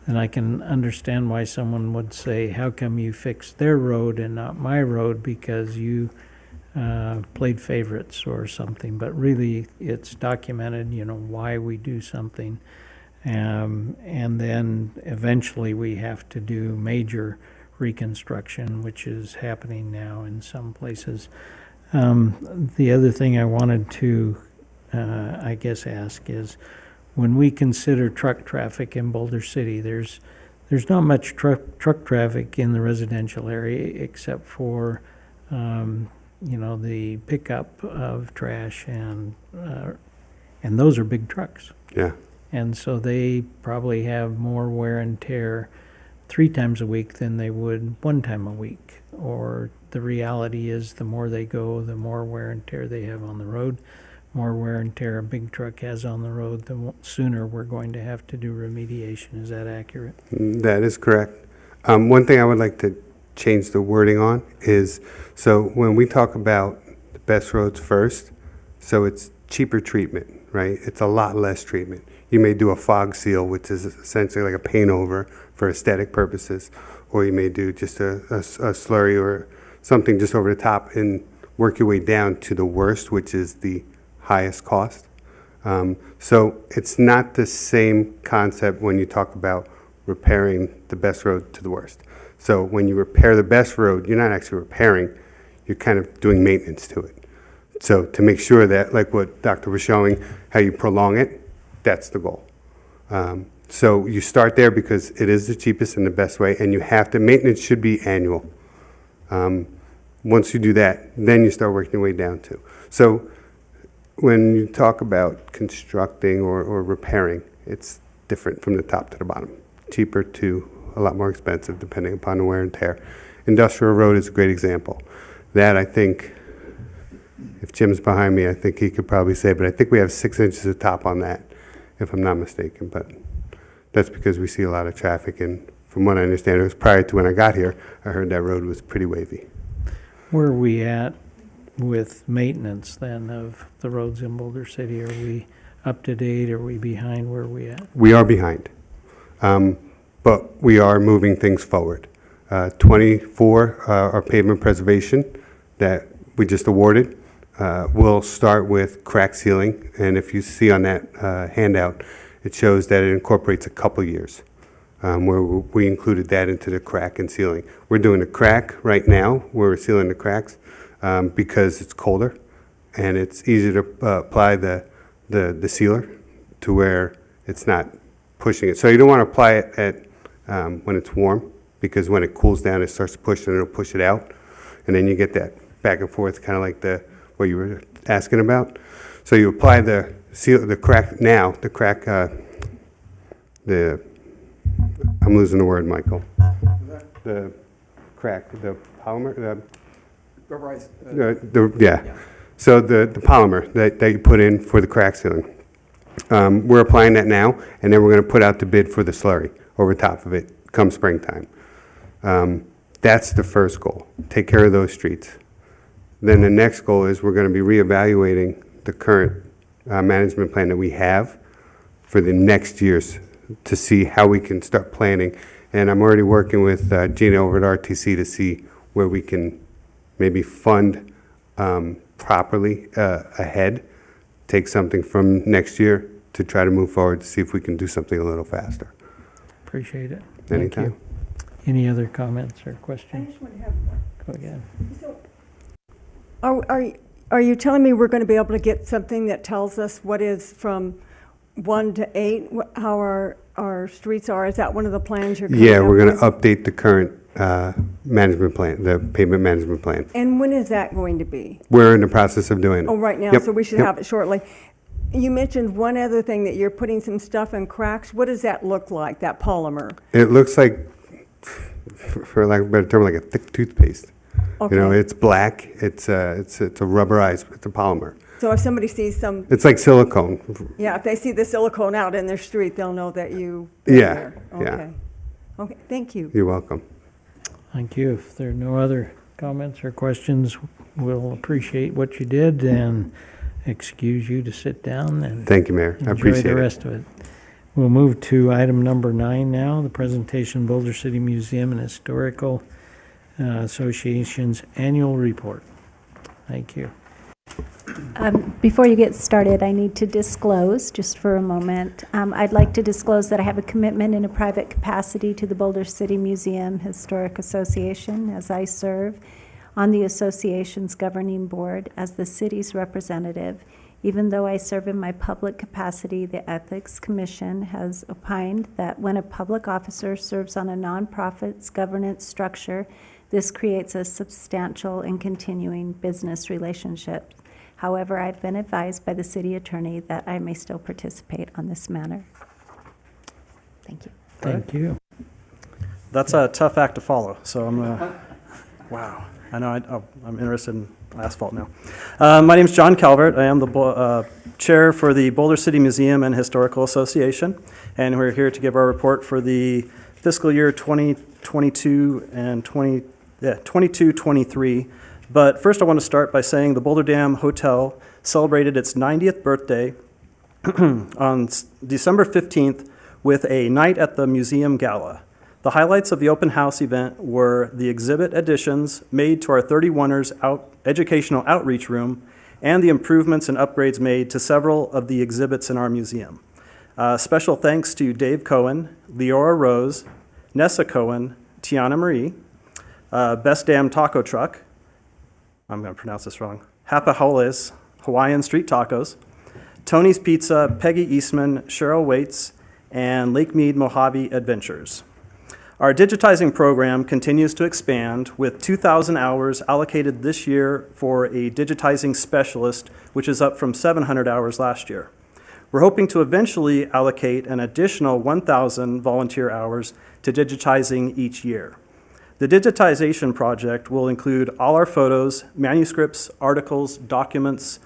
then I can understand why someone would say, how come you fixed their road and not my road because you played favorites or something. But really, it's documented, why we do something. And then eventually we have to do major reconstruction, which is happening now in some places. The other thing I wanted to, ask is, when we consider truck traffic in Boulder City, there's not much truck traffic in the residential area except for, the pickup of trash and those are big trucks. Yeah. And so they probably have more wear and tear 3 times a week than they would 1 time a week. Or the reality is the more they go, the more wear and tear they have on the road. More wear and tear a big truck has on the road, the sooner we're going to have to do remediation. Is that accurate? That is correct. One thing I would like to change the wording on is, so when we talk about the best roads first, so it's cheaper treatment, right? It's a lot less treatment. You may do a fog seal, which is essentially like a paint over for aesthetic purposes, or you may do just a slurry or something just over the top and work your way down to the worst, which is the highest cost. So it's not the same concept when you talk about repairing the best road to the worst. So when you repair the best road, you're not actually repairing, you're kind of doing maintenance to it. So to make sure that, like what Doctor was showing, how you prolong it, that's the goal. So you start there because it is the cheapest and the best way, and you have to, maintenance should be annual. Once you do that, then you start working your way down to. So when you talk about constructing or repairing, it's different from the top to the bottom. Cheaper to a lot more expensive depending upon the wear and tear. Industrial road is a great example. That, I think, if Jim's behind me, I think he could probably say, but I think we have 6 inches of top on that, if I'm not mistaken. But that's because we see a lot of traffic, and from what I understand, it was prior to when I got here, I heard that road was pretty wavy. Where are we at with maintenance then of the roads in Boulder City? Are we up to date? Are we behind? Where are we at? We are behind, but we are moving things forward. 24, our pavement preservation that we just awarded, we'll start with crack sealing, and if you see on that handout, it shows that it incorporates a couple years, where we included that into the crack and sealing. We're doing a crack right now, where we're sealing the cracks, because it's colder, and it's easier to apply the sealer to where it's not pushing it. So you don't want to apply it at when it's warm, because when it cools down, it starts to push, and it'll push it out, and then you get that back and forth, kind of like what you were asking about. So you apply the crack now, I'm losing the word, Michael. The crack, the polymer, yeah. So the polymer that you put in for the crack sealing. We're applying that now, and then we're going to put out the bid for the slurry over top of it come springtime. That's the first goal, take care of those streets. Then the next goal is we're going to be reevaluating the current management plan that we have for the next years to see how we can start planning. And I'm already working with Gina over at RTC to see where we can maybe fund properly ahead, take something from next year to try to move forward to see if we can do something a little faster. Appreciate it. Thank Anytime. you. Any other comments or questions? just want to have, Go again. are you telling me we're going to be able to get something that tells us what is from 1 to 8, how our streets are? Is that one of the plans you're coming Yeah, up we're going to with? update the current management plan, the pavement management plan. And when is that going to be? We're in the process of doing it. Oh, right now, Yep, so we should yep. have it shortly. You mentioned one other thing, that you're putting some stuff in cracks. What does that look like, that polymer? It looks like, for lack of a better term, like a thick toothpaste. You know, Okay. it's black, it's a rubberized, it's a polymer. So if somebody sees some, It's like silicone. yeah, if they see the silicone out in their street, they'll know that you. Yeah, yeah. Okay. Okay, thank you. You're welcome. Thank you. If there are no other comments or questions, we'll appreciate what you did and excuse you to sit down and Thank you, Mayor. I enjoy appreciate the it. rest of it. We'll move to item number 9 now, the presentation Boulder City Museum and Historical Association's annual report. Thank you. Before you get started, I need to disclose, just for a moment, I'd like to disclose that I have a commitment in a private capacity to the Boulder City Museum Historic Association, as I serve on the association's governing board as the city's representative. Even though I serve in my public capacity, the Ethics Commission has opined that when a public officer serves on a nonprofit's governance structure, this creates a substantial and continuing business relationship. However, I've been advised by the city attorney that I may still participate on this matter. Thank you. Thank you. That's a tough act to follow, so I'm gonna, wow. I know, I'm interested in asphalt now. My name's John Calvert. I am the chair for the Boulder City Museum and Historical Association, and we're here to give our report for the fiscal year 2022 and 22-23. But first I want to start by saying the Boulder Dam Hotel celebrated its 90th birthday on December 15th with a night at the museum gala. The highlights of the open house event were the exhibit additions made to our 31ers educational outreach room and the improvements and upgrades made to several of the exhibits in our museum. Special thanks to Dave Cohen, Leora Rose, Nessa Cohen, Tiana Marie, Best Damn Taco Truck, I'm going to pronounce this wrong, Hapaholes, Hawaiian Street Tacos, Tony's Pizza, Peggy Eastman, Cheryl Waits, and Lake Mead Mojave Adventures. Our digitizing program continues to expand with 2,000 hours allocated this year for a digitizing specialist, which is up from 700 hours last year. We're hoping to eventually allocate an additional 1,000 volunteer hours to digitizing each year. The digitization project will include all our photos, manuscripts, articles, documents,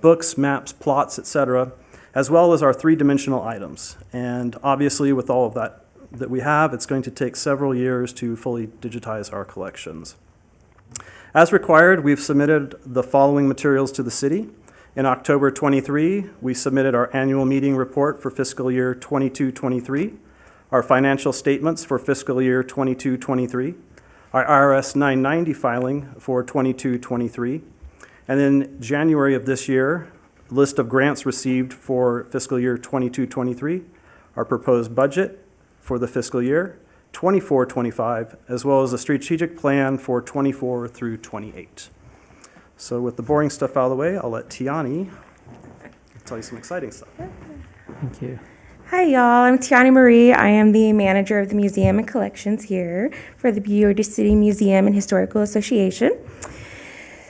books, maps, plots, etc., as well as our three-dimensional items. And obviously, with all of that we have, it's going to take several years to fully digitize our collections. As required, we've submitted the following materials to the city. In October 23, we submitted our annual meeting report for fiscal year 22-23, our financial statements for fiscal year 22-23, our IRS 990 filing for 22-23, and then January of this year, list of grants received for fiscal year 22-23, our proposed budget for the fiscal year 24-25, as well as a strategic plan for 24 through 28. So with the boring stuff out of the way, I'll let Tiani tell you some exciting stuff. Thank you. Hi, y'all. I'm Tiani Marie. I am the manager of the museum and collections here for the Boulder City Museum and Historical Association.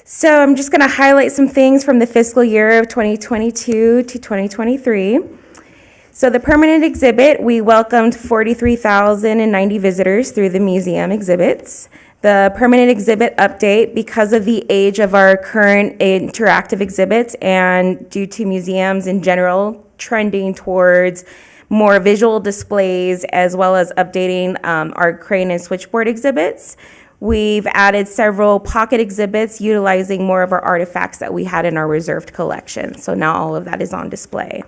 So I'm just going to highlight some things from the fiscal year of 2022 to 2023. So the permanent exhibit, we welcomed 43,090 visitors through the museum exhibits. The permanent exhibit update, because of the age of our current interactive exhibits and due to museums in general trending towards more visual displays as well as updating our crane and switchboard exhibits, we've added several pocket exhibits utilizing more of our artifacts that we had in our reserved collection. So now all of that is on display.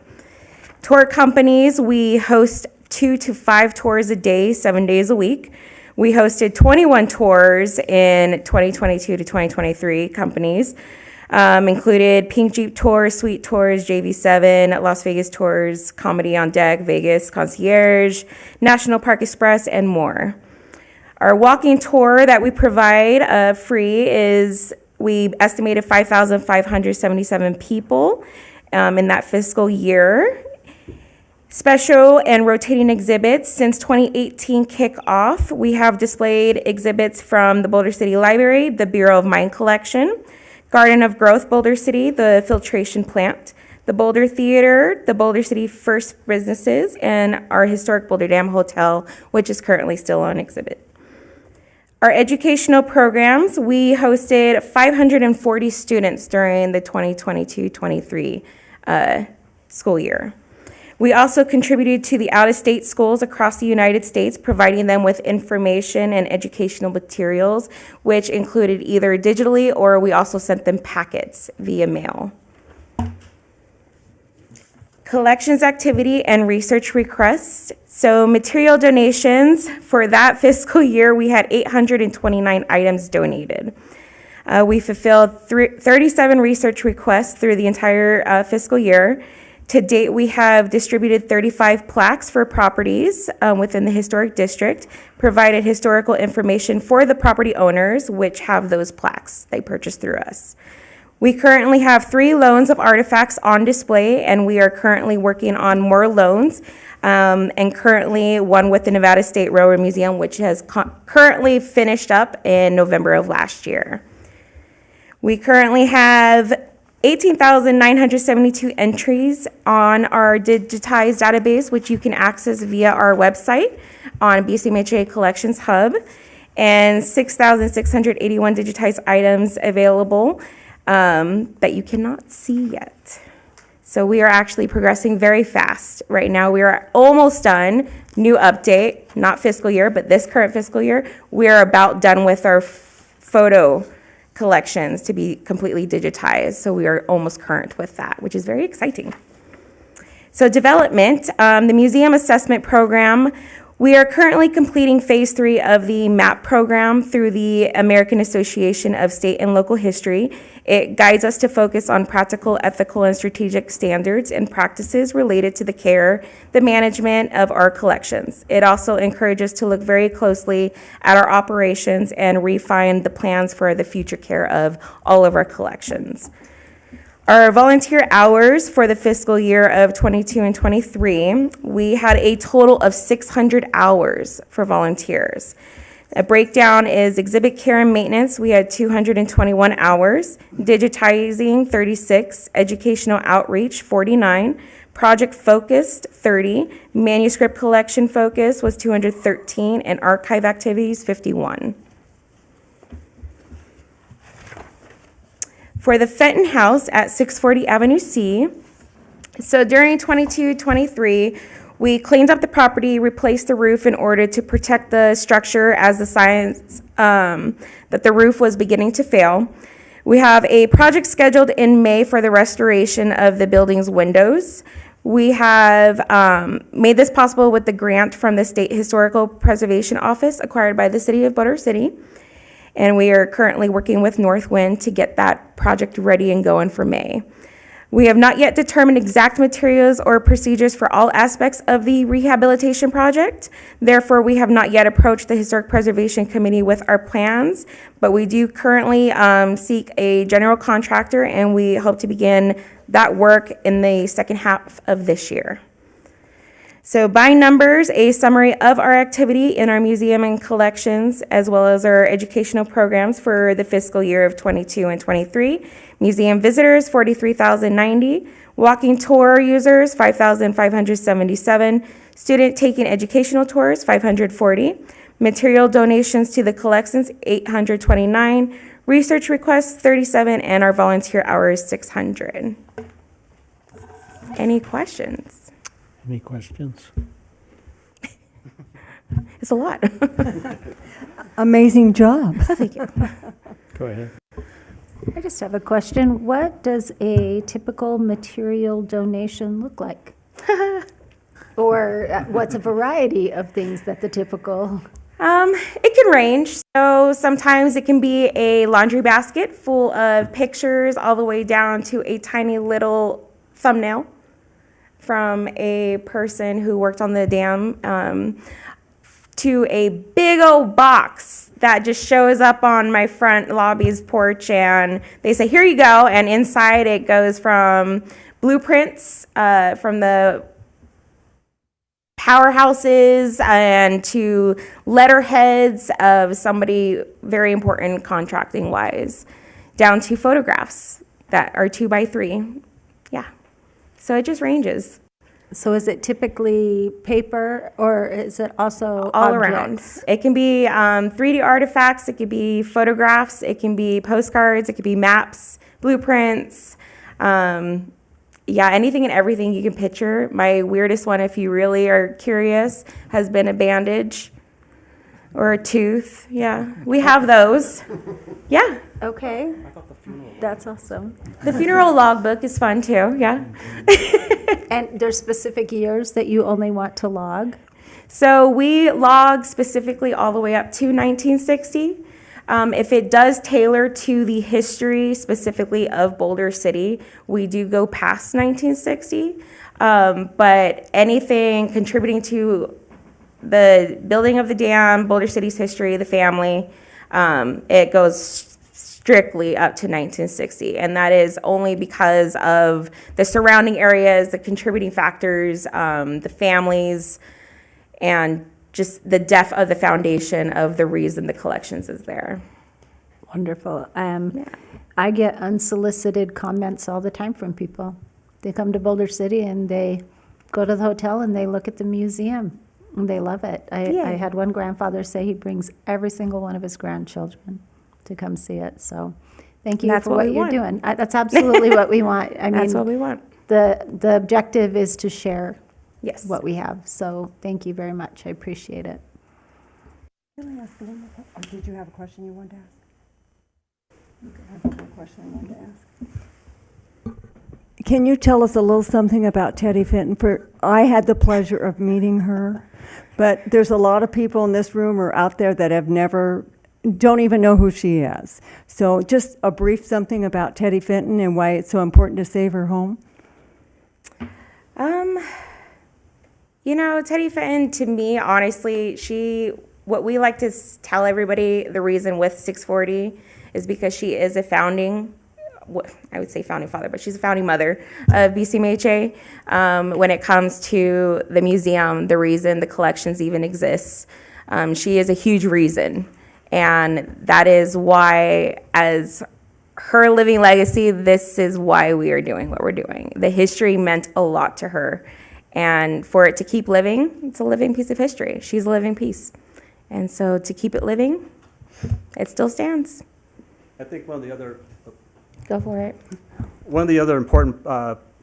Tour companies, we host 2 to 5 tours a day, 7 days a week. We hosted 21 tours in 2022 to 2023 companies, included Pink Jeep Tours, Sweet Tours, JV7, Las Vegas Tours, Comedy on Deck, Vegas Concierge, National Park Express, and more. Our walking tour that we provide free is, we estimated 5,577 people in that fiscal year. Special and rotating exhibits. Since 2018 kickoff, we have displayed exhibits from the Boulder City Library, the Bureau of Mine Collection, Garden of Growth Boulder City, the filtration plant, the Boulder Theater, the Boulder City First Businesses, and our historic Boulder Dam Hotel, which is currently still on exhibit. Our educational programs, we hosted 540 students during the 2022-23 school year. We also contributed to the out-of-state schools across the United States, providing them with information and educational materials, which included either digitally or we also sent them packets via mail. Collections activity and research requests. So material donations, for that fiscal year, we had 829 items donated. We fulfilled 37 research requests through the entire fiscal year. To date, we have distributed 35 plaques for properties within the historic district, provided historical information for the property owners, which have those plaques they purchased through us. We currently have 3 loans of artifacts on display, and we are currently working on more loans, and currently one with the Nevada State Railroad Museum, which has currently finished up in November of last year. We currently have 18,972 entries on our digitized database, which you can access via our website on BCMHA Collections Hub, and 6,681 digitized items available that you cannot see yet. So we are actually progressing very fast. Right now, we are almost done. New update, not fiscal year, but this current fiscal year, we are about done with our photo collections to be completely digitized. So we are almost current with that, which is very exciting. So development, the museum assessment program, we are currently completing phase 3 of the MAP program through the American Association of State and Local History. It guides us to focus on practical, ethical, and strategic standards and practices related to the care, the management of our collections. It also encourages us to look very closely at our operations and refine the plans for the future care of all of our collections. Our volunteer hours for the fiscal year of 22 and 23, we had a total of 600 hours for volunteers. A breakdown is exhibit care and maintenance, we had 221 hours, digitizing 36, educational outreach 49, project focused 30, manuscript collection focus was 213, and archive activities 51. For the Fenton House at 640 Avenue C, so during 22-23, we cleaned up the property, replaced the roof in order to protect the structure as the signs that the roof was beginning to fail. We have a project scheduled in May for the restoration of the building's windows. We have made this possible with the grant from the State Historical Preservation Office acquired by the City of Boulder City. And we are currently working with Northwind to get that project ready and going for May. We have not yet determined exact materials or procedures for all aspects of the rehabilitation project. Therefore, we have not yet approached the Historic Preservation Committee with our plans, but we do currently seek a general contractor, and we hope to begin that work in the second half of this year. So by numbers, a summary of our activity in our museum and collections, as well as our educational programs for the fiscal year of 22 and 23. Museum visitors, 43,090. Walking tour users, 5,577. Student taking educational tours, 540. Material donations to the collections, 829. Research requests, 37. And our volunteer hours, 600. Any questions? Any questions? It's a lot. Amazing job. Thank you. Go ahead. I just have a question. What does a typical material donation look like? Or what's a variety of things that the typical? It can range. So sometimes it can be a laundry basket full of pictures all the way down to a tiny little thumbnail from a person who worked on the dam, to a big old box that just shows up on my front lobby's porch, and they say, here you go, and inside it goes from blueprints from the powerhouses and to letterheads of somebody very important contracting wise, down to photographs that are 2x3. Yeah. So it just ranges So is it typically paper or is it also all objects? around. It can be 3D artifacts, it could be photographs, it can be postcards, it could be maps, blueprints. Yeah, anything and everything you can picture. My weirdest one, if you really are curious, has been a bandage or a tooth. Yeah, we have those. Yeah. Okay. That's awesome. The funeral logbook is fun too. Yeah. And there's specific years that you only want to log? So we log specifically all the way up to 1960. If it does tailor to the history specifically of Boulder City, we do go past 1960. But anything contributing to the building of the dam, Boulder City's history, the family, it goes strictly up to 1960. And that is only because of the surrounding areas, the contributing factors, the families, and just the depth of the foundation of the reason the collections is there. Wonderful. I get unsolicited comments all the time from people. They come to Boulder City and they go to the hotel and they look at the museum. And they love it. I had one grandfather say he brings every single one of his grandchildren to come see it. So thank you That's for what what we you're want. doing. That's absolutely what we want. I That's mean, what we want. the objective is to share Yes. what we have. So thank you very much. I appreciate it. Can I ask one more question? Or did you have a question you wanted to ask? Okay, I have one more question I wanted to ask. Can you tell us a little something about Teddy Fenton? I had the pleasure of meeting her, but there's a lot of people in this room or out there that don't even know who she is. So just a brief something about Teddy Fenton and why it's so important to save her home. You know, Teddy Fenton, to me, honestly, what we like to tell everybody, the reason with 640 is because she is a I would say founding father, but she's a founding mother of BCMHA. When it comes to the museum, the reason the collections even exists, she is a huge reason. And that is why, as her living legacy, this is why we are doing what we're doing. The history meant a lot to her. And for it to keep living, it's a living piece of history. She's a living piece. And so to keep it living, it still stands. I think one of the other Go for it. One of the other important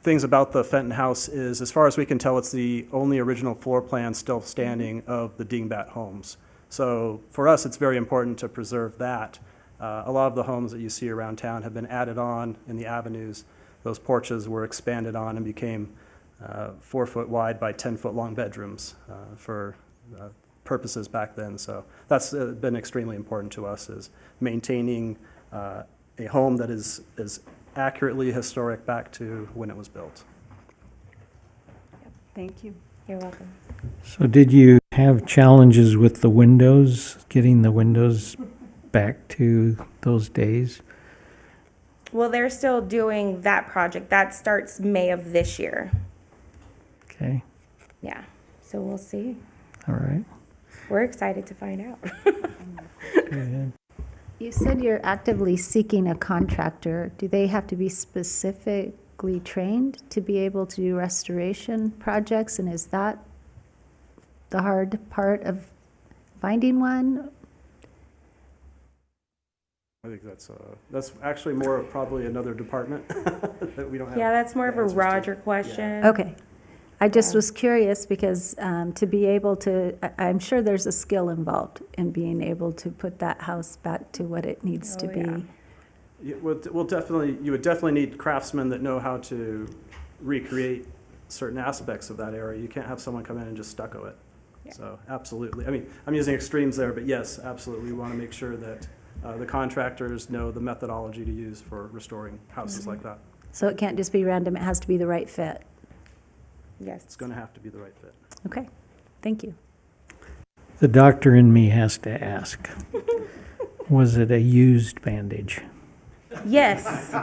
things about the Fenton House is, as far as we can tell, it's the only original floor plan still standing of the Dingbat homes. So for us, it's very important to preserve that. A lot of the homes that you see around town have been added on in the avenues. Those porches were expanded on and became 4 foot wide by 10 foot long bedrooms for purposes back then. So that's been extremely important to us, is maintaining a home that is accurately historic back to when it was built. Thank you. You're welcome. So did you have challenges with the windows, getting the windows back to those days? Well, they're still doing that project. That starts May of this year. Okay, Yeah. So we'll see. all right. We're excited to find out. Go ahead. You said you're actively seeking a contractor. Do they have to be specific specifically trained to be able to do restoration projects? And is that the hard part of finding one? I think that's actually more of probably another department that we don't have. Yeah, that's more of a answers to. Roger question. Okay. I just Yeah. was curious because to be able to, I'm sure there's a skill involved in being able to put that house back to what it needs to Oh, be. yeah. You would definitely need craftsmen that know how to recreate certain aspects of that area. You can't have someone come in and just stucco it. Yeah. So absolutely. I mean, I'm using extremes there, but yes, absolutely. We want to make sure that the contractors know the methodology to use for restoring houses like that. So it can't just be random, it has to be the right fit. Yes. It's going to have to be the right fit. Okay, thank you. The doctor in me has to ask, was it a used bandage? Yes.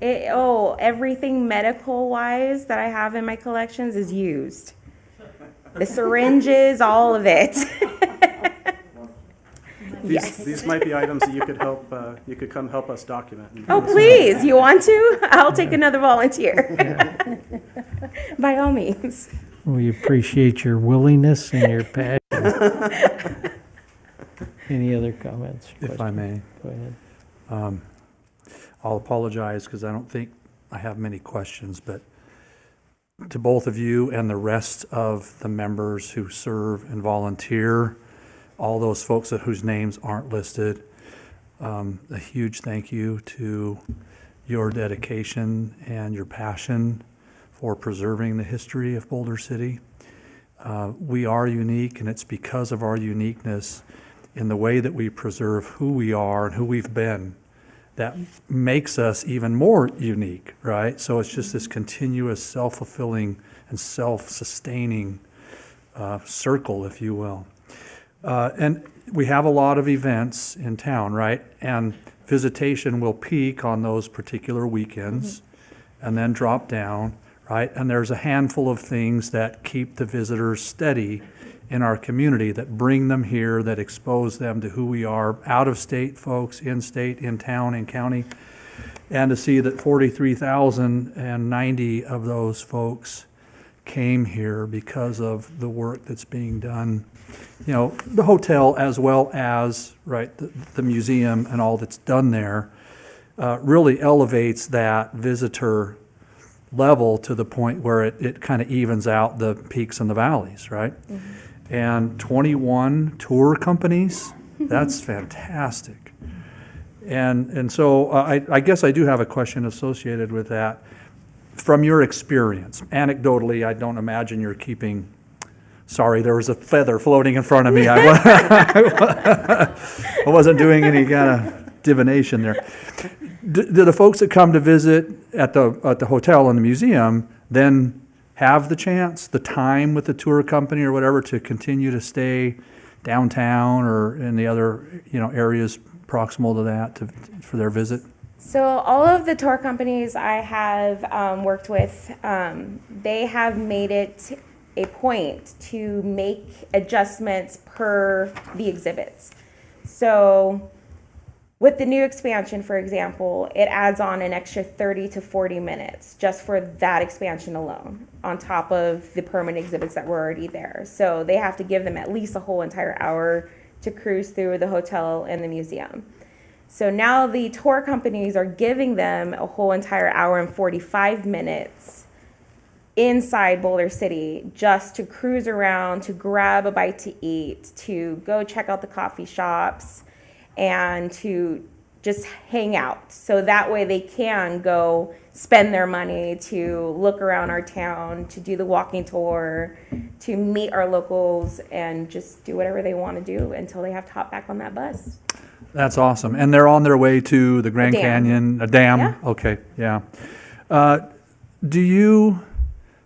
Everything medical-wise that I have in my collections is used. The syringes, all of it. Yes. These might be items that you could come help us document. Oh, please, you want to? I'll take another volunteer. By all means. We appreciate your willingness and your passion. Any other comments? If I may. Go ahead. I'll apologize because I don't think I have many questions, but to both of you and the rest of the members who serve and volunteer, all those folks whose names aren't listed, a huge thank you to your dedication and your passion for preserving the history of Boulder City. We are unique, and it's because of our uniqueness in the way that we preserve who we are and who we've been that makes us even more unique, right? So it's just this continuous self-fulfilling and self-sustaining circle, if you will. And we have a lot of events in town, right? And visitation will peak on those particular weekends and then drop down, right? And there's a handful of things that keep the visitors steady in our community, that bring them here, that expose them to who we are, out-of-state folks, in-state, in town, in county. And to see that 43,090 of those folks came here because of the work that's being done. You know, the hotel as well as, right, the museum and all that's done there really elevates that visitor level to the point where it kind of evens out the peaks and the valleys, right? Mm-hmm. And 21 tour companies, that's fantastic. And so I guess I do have a question associated with that. From your experience, anecdotally, I don't imagine you're keeping, sorry, there was a feather floating in front of me. I wasn't doing any kind of divination there. Do the folks that come to visit at the hotel and the museum then have the chance, the time with the tour company or whatever to continue to stay downtown or in the other, areas proximal to that for their visit? So all of the tour companies I have worked with, they have made it a point to make adjustments per the exhibits. So with the new expansion, for example, it adds on an extra 30 to 40 minutes just for that expansion alone, on top of the permanent exhibits that were already there. So they have to give them at least a whole entire hour to cruise through the hotel and the museum. So now the tour companies are giving them a whole entire hour and 45 minutes inside Boulder City just to cruise around, to grab a bite to eat, to go check out the coffee shops, and to just hang out. So that way they can go spend their money to look around our town, to do the walking tour, to meet our locals, and just do whatever they want to do until they have to hop back on that bus. That's awesome. And they're on their way to the Grand dam. Canyon, a dam? Yeah. Okay, yeah. Do you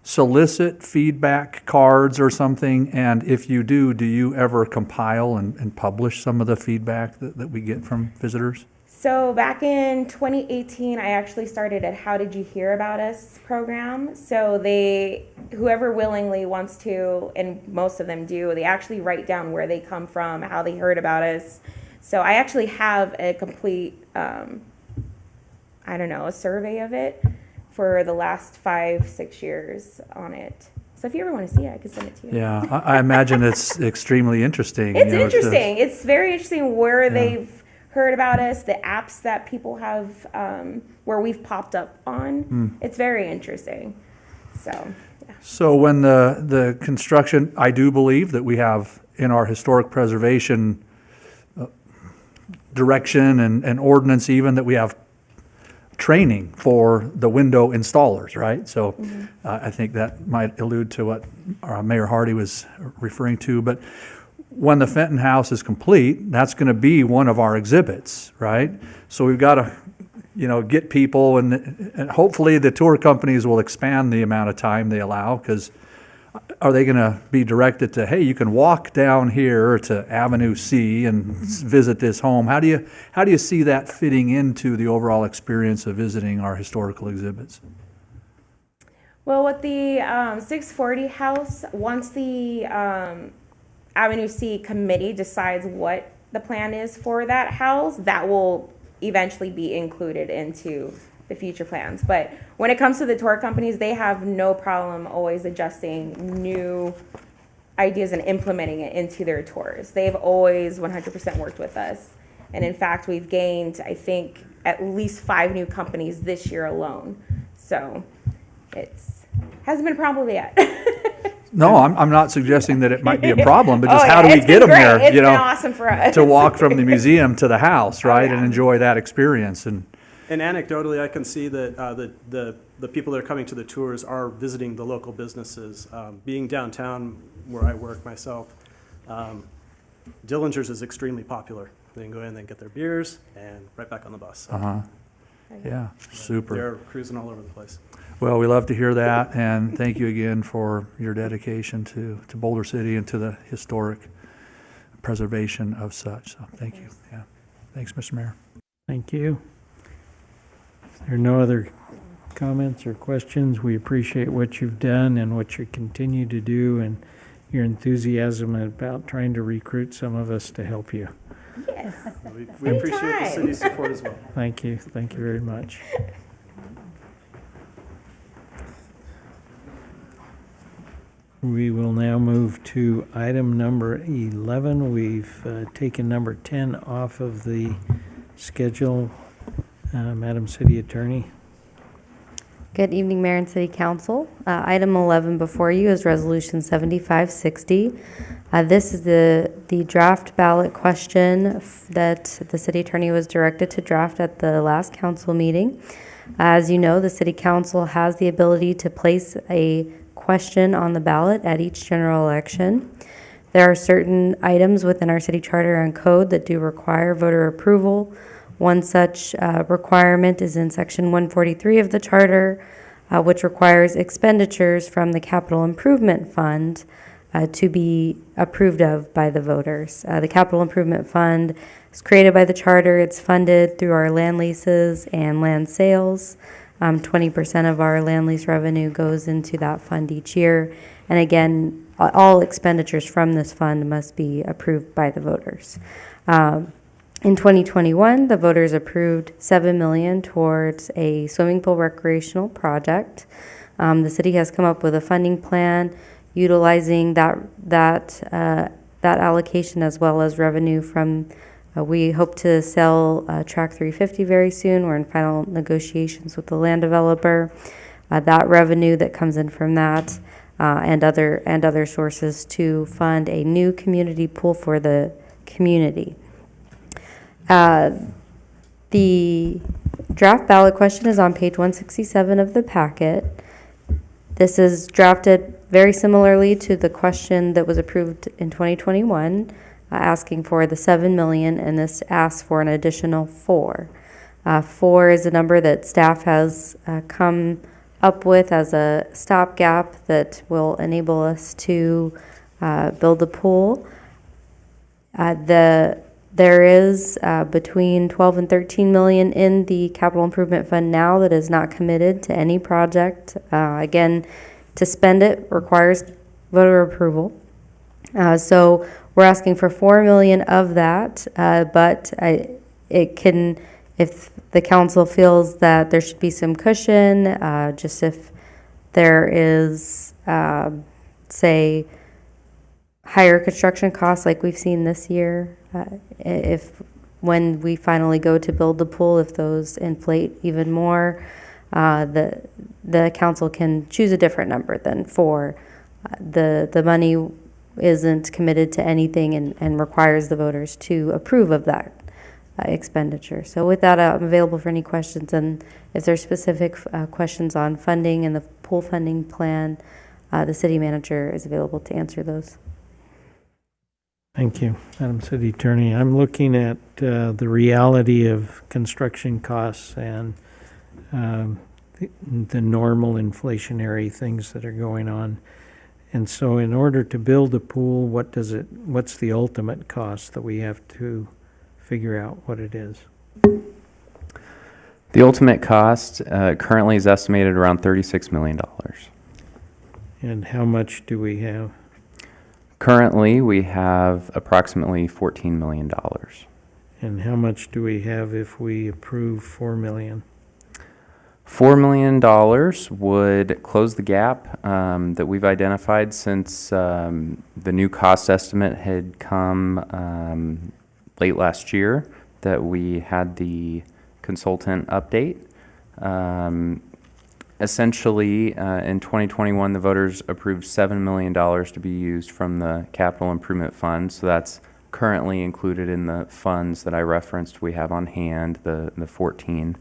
solicit feedback cards or something? And if you do you ever compile and publish some of the feedback that we get from visitors? So back in 2018, I actually started a How Did You Hear About Us program. So whoever willingly wants to, and most of them do, they actually write down where they come from, how they heard about us. So I actually have a complete, a survey of it for the last 5-6 years on it. So if you ever want to see it, I could send it to you. Yeah, I imagine it's extremely interesting. It's you know, to- interesting. It's very interesting where Yeah. they've heard about us, the apps that people have, where we've popped up on. It's very interesting. So, yeah. So when the construction, I do believe that we have in our historic preservation direction and ordinance even, that we have training for the window installers, right? So I think that might allude to what Mayor Hardy was referring to. But when the Fenton House is complete, that's going to be one of our exhibits, right? So we've got to, get people, and hopefully the tour companies will expand the amount of time they allow, because are they going to be directed to, hey, you can walk down here to Avenue C and visit this home? How do you see that fitting into the overall experience of visiting our historical exhibits? Well, with the 640 house, once the Avenue C committee decides what the plan is for that house, that will eventually be included into the future plans. But when it comes to the tour companies, they have no problem always adjusting new ideas and implementing it into their tours. They've always 100% worked with us. And in fact, we've gained, I think, at least 5 new companies this year alone. So hasn't been a problem yet. No, I'm not suggesting that it might be a problem, but just Oh, how yeah, do we it's get been them there? great. It's been awesome for us. To walk from the museum to the house, right, yeah. and enjoy that experience. And anecdotally, I can see that the people that are coming to the tours are visiting the local businesses. Being downtown where I work myself, Dillinger's is extremely popular. They can go in and get their beers and right back on the bus. So yeah, super. they're cruising all over the place. Well, we love to hear that, and thank you again for your dedication to Boulder City and to the historic preservation of such. So thank you. Yeah, thanks, Mr. Mayor. Thank you. If there are no other comments or questions, we appreciate what you've done and what you continue to do, and your enthusiasm about trying to recruit some of us to help you. Yes. We appreciate the Anytime. city's support as well. Thank you. Thank you very much. We will now move to item number 11. We've taken number 10 off of the schedule. Madam City Attorney. Good evening, Mayor and City Council. Item 11 before you is Resolution 7560. This is the draft ballot question that the City Attorney was directed to draft at the last council meeting. As you know, the City Council has the ability to place a question on the ballot at each general election. There are certain items within our city charter and code that do require voter approval. One such requirement is in Section 143 of the charter, which requires expenditures from the Capital Improvement Fund to be approved of by the voters. The Capital Improvement Fund is created by the charter. It's funded through our land leases and land sales. 20% of our land lease revenue goes into that fund each year. And again, all expenditures from this fund must be approved by the voters. In 2021, the voters approved $7 million towards a swimming pool recreational project. The city has come up with a funding plan utilizing that allocation as well as revenue from. We hope to sell Track 350 very soon. We're in final negotiations with the land developer. That revenue that comes in from that and other sources to fund a new community pool for the community. The draft ballot question is on page 167 of the packet. This is drafted very similarly to the question that was approved in 2021. Asking for the $7 million, and this asks for an additional $4 million. 4 is a number that staff has come up with as a stopgap that will enable us to build the pool. There is between 12 and 13 million in the Capital Improvement Fund now that is not committed to any project. Again, to spend it requires voter approval. So we're asking for $4 million of that, but it can if the council feels that there should be some cushion, just if there is, say, higher construction costs like we've seen this year, if when we finally go to build the pool, if those inflate even more, the council can choose a different number than 4. The money isn't committed to anything and requires the voters to approve of that expenditure. So with that, I'm available for any questions, and if there's specific questions on funding and the pool funding plan, the city manager is available to answer those. Thank you, Madam City Attorney. I'm looking at the reality of construction costs and the normal inflationary things that are going on. And so in order to build a pool, what's the ultimate cost that we have to figure out what it is? The ultimate cost currently is estimated around $36 million. And how much do we have? Currently, we have approximately $14 million. And how much do we have if we approve $4 million? $4 million would close the gap that we've identified since the new cost estimate had come late last year that we had the consultant update. Essentially, in 2021, the voters approved $7 million to be used from the Capital Improvement Fund. So that's currently included in the funds that I referenced we have on hand, the 14.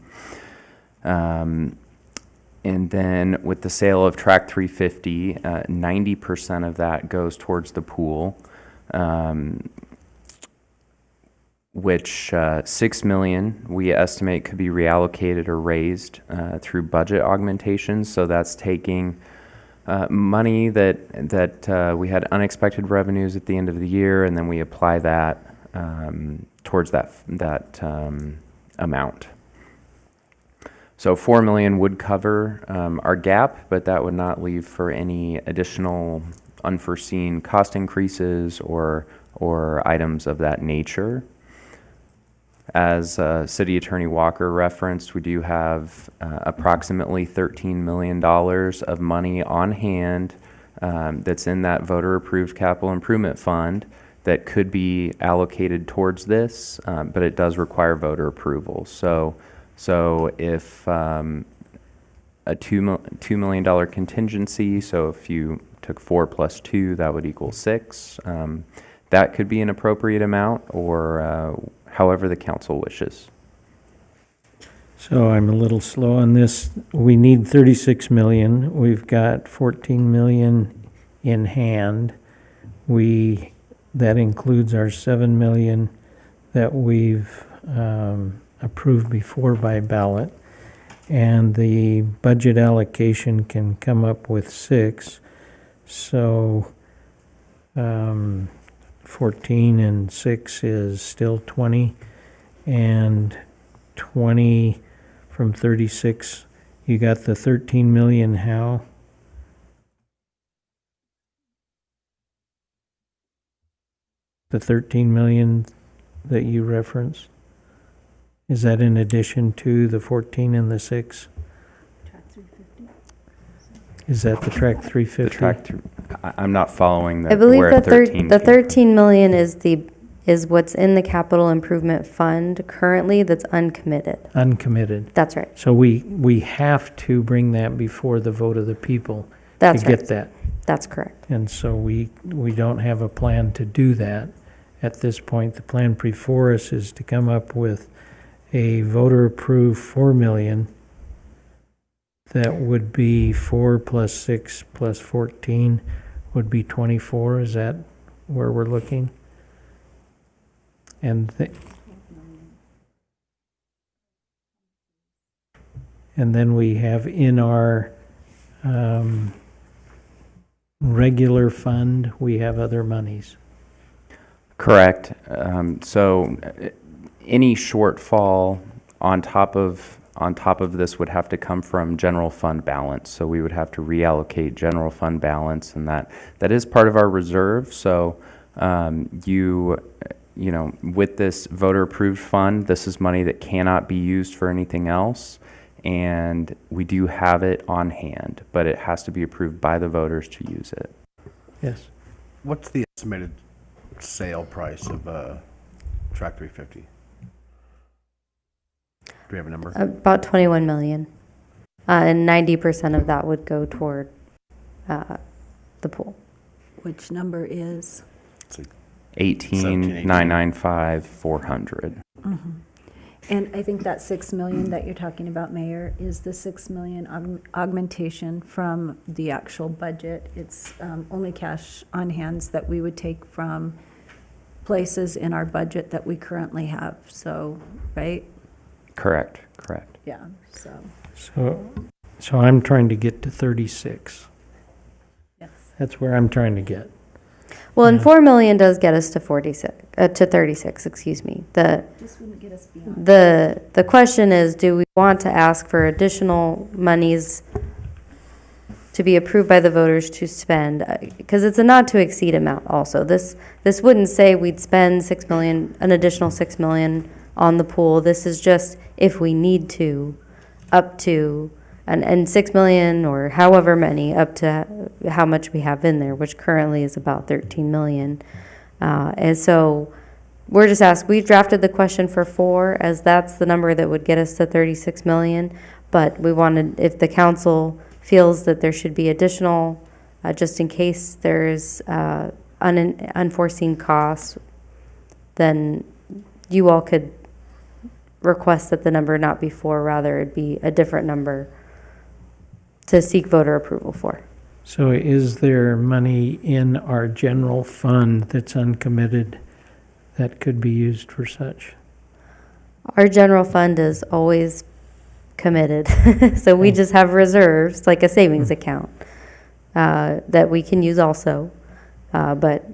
And then with the sale of Track 350, 90% of that goes towards the pool, which $6 million we estimate could be reallocated or raised through budget augmentations. So that's taking money that we had unexpected revenues at the end of the year, and then we apply that towards that amount. So $4 million would cover our gap, but that would not leave for any additional unforeseen cost increases or items of that nature. As City Attorney Walker referenced, we do have approximately $13 million of money on hand that's in that voter-approved capital improvement fund that could be allocated towards this, but it does require voter approval. So if a $2 million contingency, so if you took 4 plus 2, that would equal 6. That could be an appropriate amount, or however the council wishes. So I'm a little slow on this. We need 36 million. We've got 14 million in hand. That includes our 7 million that we've approved before by ballot. And the budget allocation can come up with 6. So 14 and 6 is still 20, and 20 from 36, you got the 13 million how? The 13 million that you referenced? Is that in addition to the 14 and the 6? Is that the Track 350? I'm not following that. I believe the 13 million is what's in the capital improvement fund currently that's uncommitted. Uncommitted. That's right. So we have to bring that before the vote of the people That's to right. get that. That's correct. And so we don't have a plan to do that at this point. The plan before us is to come up with a voter-approved 4 million. That would be 4 plus 6 plus 14 would be 24. Is that where we're looking? And then we have in our regular fund, we have other monies. Correct. So any shortfall on top of this would have to come from general fund balance. So we would have to reallocate general fund balance, and that is part of our reserve. So you know, with this voter-approved fund, this is money that cannot be used for anything else, and we do have it on hand, but it has to be approved by the voters to use it. Yes. What's the estimated sale price of Track 350? Do we have a number? About 21 million. And 90% of that would go toward the pool. Which number is? 18,995, 400. And I think that 6 million that you're talking about, Mayor, is the 6 million augmentation from the actual budget. It's only cash on hands that we would take from places in our budget that we currently have. So, right? Correct. Yeah, so, So I'm trying to get to 36. yes. That's where I'm trying to get. Well, and 4 million does get us to 36, excuse me. This wouldn't get us beyond. The question is, do we want to ask for additional monies to be approved by the voters to spend? Because it's a not to exceed amount also. This wouldn't say we'd spend 6 million, an additional 6 million on the pool. This is just if we need to, up to, and 6 million or however many, up to how much we have in there, which currently is about 13 million. And so we're just asked, we drafted the question for 4 as that's the number that would get us to 36 million. But we wanted, if the council feels that there should be additional, just in case there's unforeseen costs, then you all could request that the number not be 4, rather it be a different number to seek voter approval for. So is there money in our general fund that's uncommitted that could be used for such? Our general fund is always committed, so we just have reserves, like a savings account, that we can use also. But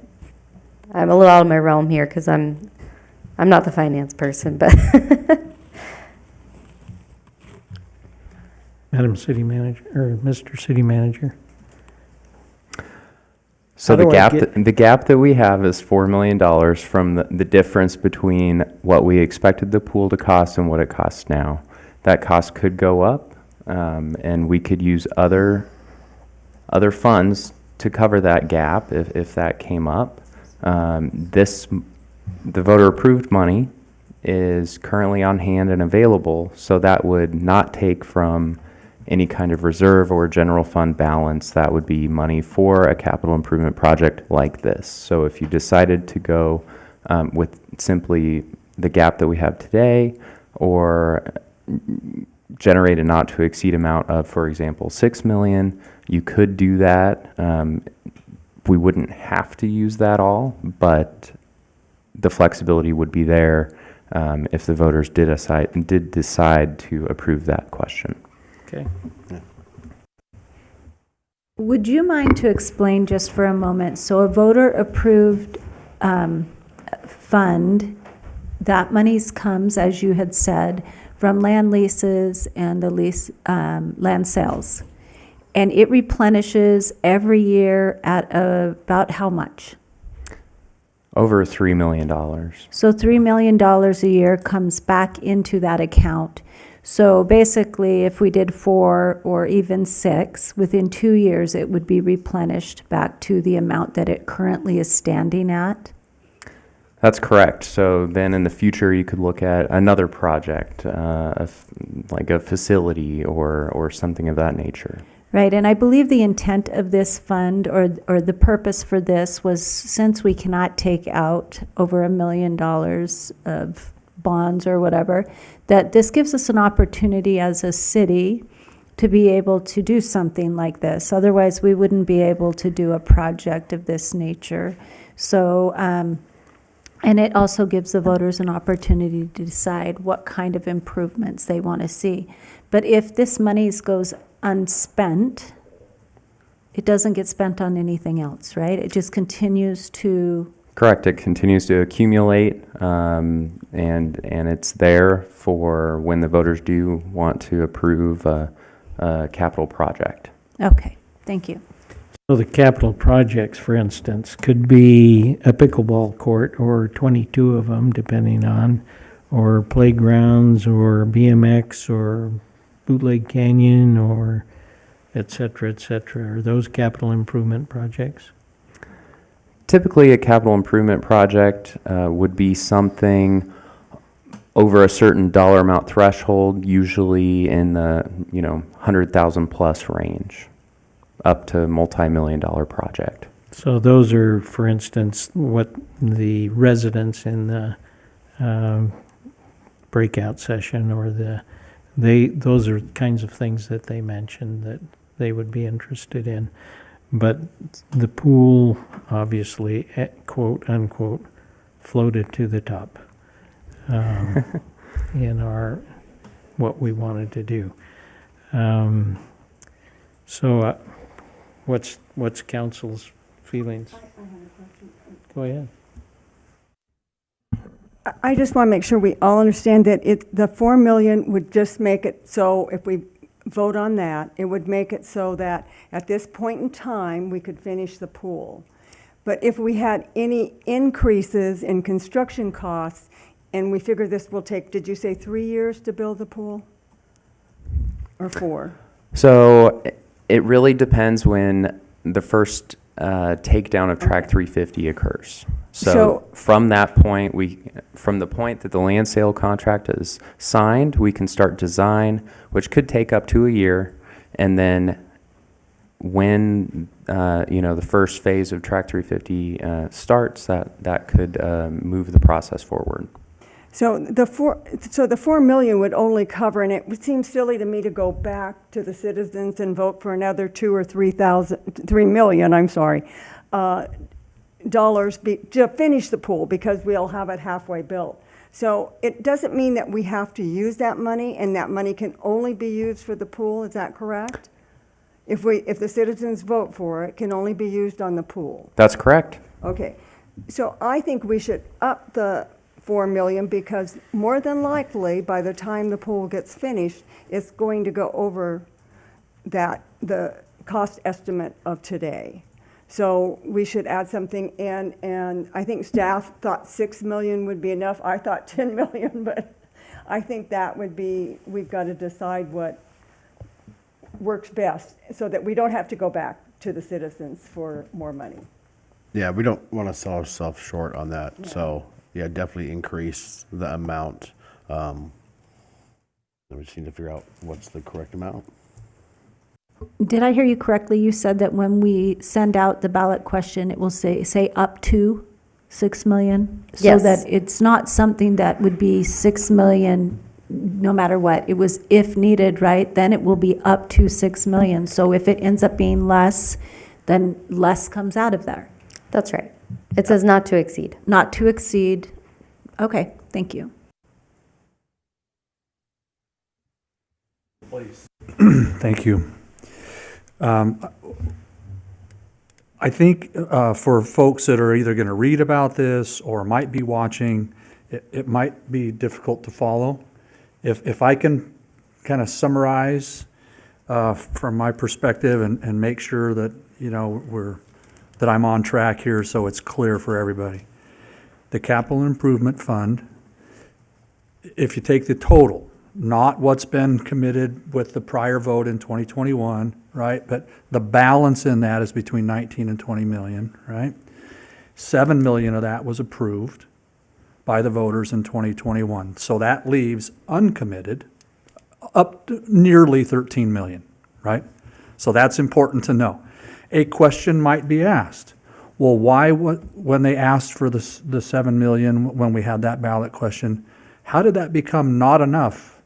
I'm a little out of my realm here because I'm not the finance person, but Madam City Manager, or Mr. City Manager? So How the do I gap, the gap that we have is $4 million from the difference between what we expected the pool to cost and what it costs now. That cost could go up, and we could use other funds to cover that gap if that came up. The voter-approved money is currently on hand and available, so that would not take from any kind of reserve or general fund balance. That would be money for a capital improvement project like this. So if you decided to go with simply the gap that we have today, or generate a not to exceed amount of, for example, 6 million, you could do that. We wouldn't have to use that all, but the flexibility would be there if the voters did decide to approve that question. Okay. Would you mind to explain just for a moment? So a voter-approved fund, that monies comes, as you had said, from land leases and the land sales. And it replenishes every year at about how much? Over $3 million. So $3 million a year comes back into that account. So basically, if we did 4 or even 6, within 2 years, it would be replenished back to the amount that it currently is standing at. That's correct. So then in the future, you could look at another project, like a facility or something of that nature. Right, and I believe the intent of this fund or the purpose for this was, since we cannot take out over $1 million of bonds or whatever, that this gives us an opportunity as a city to be able to do something like this. Otherwise, we wouldn't be able to do a project of this nature. So, and it also gives the voters an opportunity to decide what kind of improvements they want to see. But if this money goes unspent, it doesn't get spent on anything else, right? It just continues to... Correct. It continues to accumulate, and it's there for when the voters do want to approve a capital project. Okay, thank you. So the capital projects, for instance, could be a pickleball court or 22 of them, depending on, or playgrounds, or BMX, or Bootleg Canyon, or et cetera, et cetera. Are those capital improvement projects? Typically, a capital improvement project would be something over a certain dollar amount threshold, usually in the 100,000 plus range, up to multi-million-dollar project. So those are, for instance, what the residents in the breakout session or those are kinds of things that they mentioned that they would be interested in. But the pool, obviously, quote unquote, floated to the top in what we wanted to do. So what's council's feelings? Go ahead. I just want to make sure we all understand that the 4 million would just make it so if we vote on that, it would make it so that at this point in time, we could finish the pool. But if we had any increases in construction costs, and we figure this will take, did you say 3 years to build the pool? Or 4? So it really depends when the first takedown of Track 350 occurs. So from that point, from the point that the land sale contract is signed, we can start design, which could take up to a year, and then when the first phase of Track 350 starts, that could move the process forward. So the 4 million would only cover, and it would seem silly to me to go back to the citizens and vote for another 2 or 3 million, dollars to finish the pool because we'll have it halfway built. So it doesn't mean that we have to use that money, and that money can only be used for the pool. Is that correct? If the citizens vote for it, it can only be used on the pool. That's correct. Okay. So I think we should up the 4 million because more than likely, by the time the pool gets finished, it's going to go over the cost estimate of today. So we should add something in, and I think staff thought 6 million would be enough. I thought 10 million, but I think that would be, we've got to decide what works best so that we don't have to go back to the citizens for more money. Yeah, we don't want to sell ourselves short on that. Yeah. So, yeah, definitely increase the amount. We just need to figure out what's the correct amount. Did I hear you correctly? You said that when we send out the ballot question, it will say up to 6 million? Yes. So that it's not something that would be 6 million no matter what. It was if needed, right? Then it will be up to 6 million. So if it ends up being less, then less comes out of there. That's right. It says not to exceed. Not to exceed. Okay, thank you. Please. Thank you. I think for folks that are either going to read about this or might be watching, it might be difficult to follow. If I can kind of summarize from my perspective and make sure that that I'm on track here so it's clear for everybody. The Capital Improvement Fund, if you take the total, not what's been committed with the prior vote in 2021, right? But the balance in that is between 19 and 20 million, right? 7 million of that was approved by the voters in 2021. So that leaves uncommitted up to nearly 13 million, right? So that's important to know. A question might be asked, well, why, when they asked for the 7 million, when we had that ballot question, how did that become not enough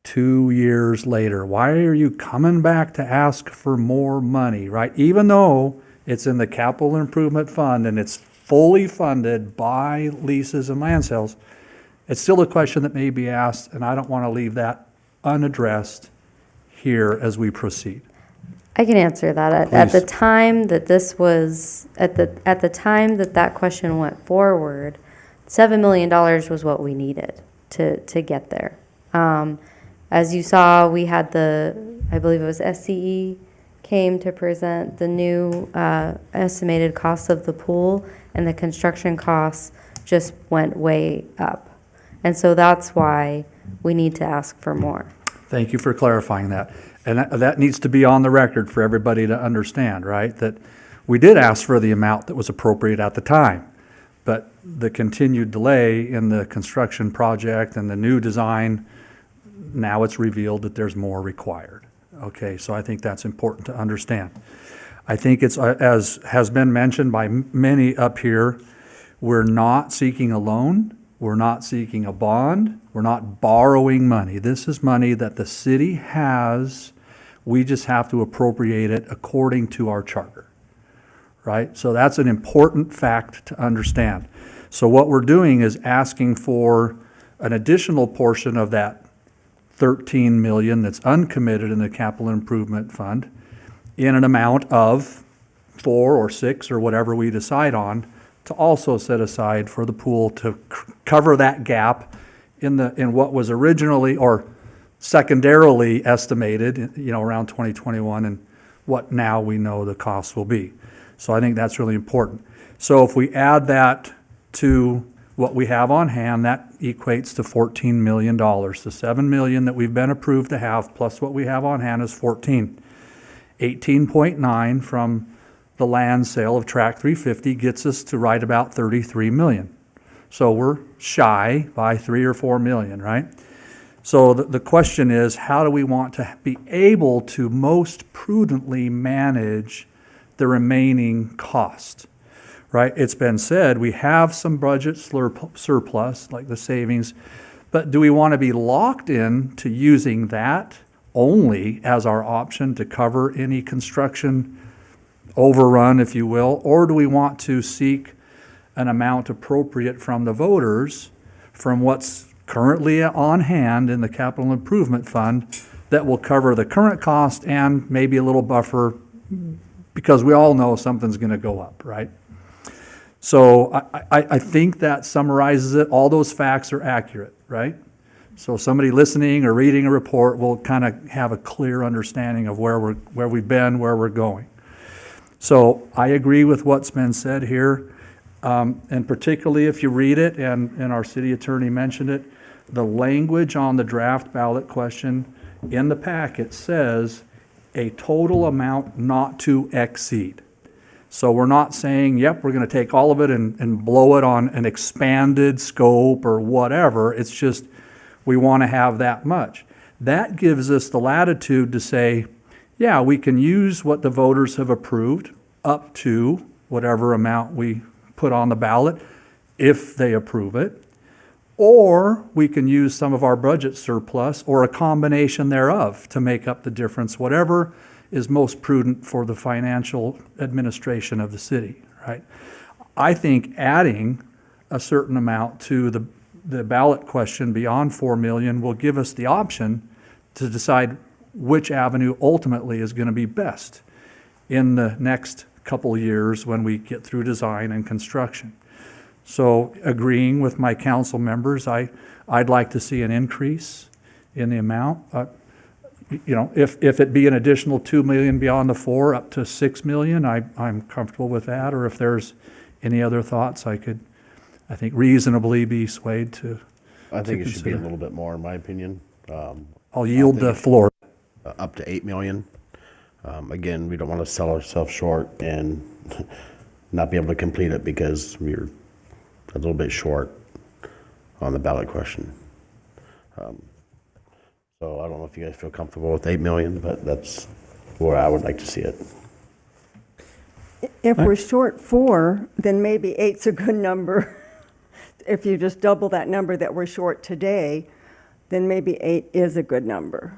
2 years later? Why are you coming back to ask for more money, right? Even though it's in the Capital Improvement Fund and it's fully funded by leases and land sales, it's still a question that may be asked, and I don't want to leave that unaddressed here as we proceed. I can answer that. At the time that this was, at the time that question went forward, $7 million was what we needed to get there. As you saw, we had I believe it was SCE came to present the new estimated costs of the pool, and the construction costs just went way up. And so that's why we need to ask for more. Thank you for clarifying that. And that needs to be on the record for everybody to understand, right? That we did ask for the amount that was appropriate at the time, but the continued delay in the construction project and the new design, now it's revealed that there's more required. Okay, so I think that's important to understand. I think it's, as has been mentioned by many up here, we're not seeking a loan, we're not seeking a bond, we're not borrowing money. This is money that the city has, we just have to appropriate it according to our charter, right? So that's an important fact to understand. So what we're doing is asking for an additional portion of that 13 million that's uncommitted in the capital improvement fund in an amount of 4 or 6 or whatever we decide on to also set aside for the pool to cover that gap in what was originally or secondarily estimated, around 2021 and what now we know the cost will be. So I think that's really important. So if we add that to what we have on hand, that equates to $14 million. The $7 million that we've been approved to have plus what we have on hand is 14. 18.9 from the land sale of Track 350 gets us to right about 33 million. So we're shy by 3 or 4 million, right? So the question is, how do we want to be able to most prudently manage the remaining cost, right? It's been said we have some budget surplus, like the savings, but do we want to be locked in to using that only as our option to cover any construction overrun, if you will, or do we want to seek an amount appropriate from the voters from what's currently on hand in the capital improvement fund that will cover the current cost and maybe a little buffer, because we all know something's going to go up, right? So I think that summarizes it. All those facts are accurate, right? So somebody listening or reading a report will kind of have a clear understanding of where we've been, where we're going. So I agree with what's been said here, and particularly if you read it, and our city attorney mentioned it, the language on the draft ballot question in the packet says a total amount not to exceed. So we're not saying, yep, we're going to take all of it and blow it on an expanded scope or whatever. It's just we want to have that much. That gives us the latitude to say, yeah, we can use what the voters have approved up to whatever amount we put on the ballot, if they approve it, or we can use some of our budget surplus or a combination thereof to make up the difference, whatever is most prudent for the financial administration of the city, right? I think adding a certain amount to the ballot question beyond 4 million will give us the option to decide which avenue ultimately is going to be best in the next couple of years when we get through design and construction. So agreeing with my council members, I'd like to see an increase in the amount. If it be an additional 2 million beyond the 4 up to 6 million, I'm comfortable with that. Or if there's any other thoughts, I think reasonably be swayed to. I think it should be a consider. little bit more, in my opinion. I'll yield the floor. Up to 8 million. Again, we don't want to sell ourselves short and not be able to complete it because we're a little bit short on the ballot question. So I don't know if you guys feel comfortable with 8 million, but that's where I would like to see it. If we're short 4, then maybe 8's a good number. If you just double that number that we're short today, then maybe 8 is a good number.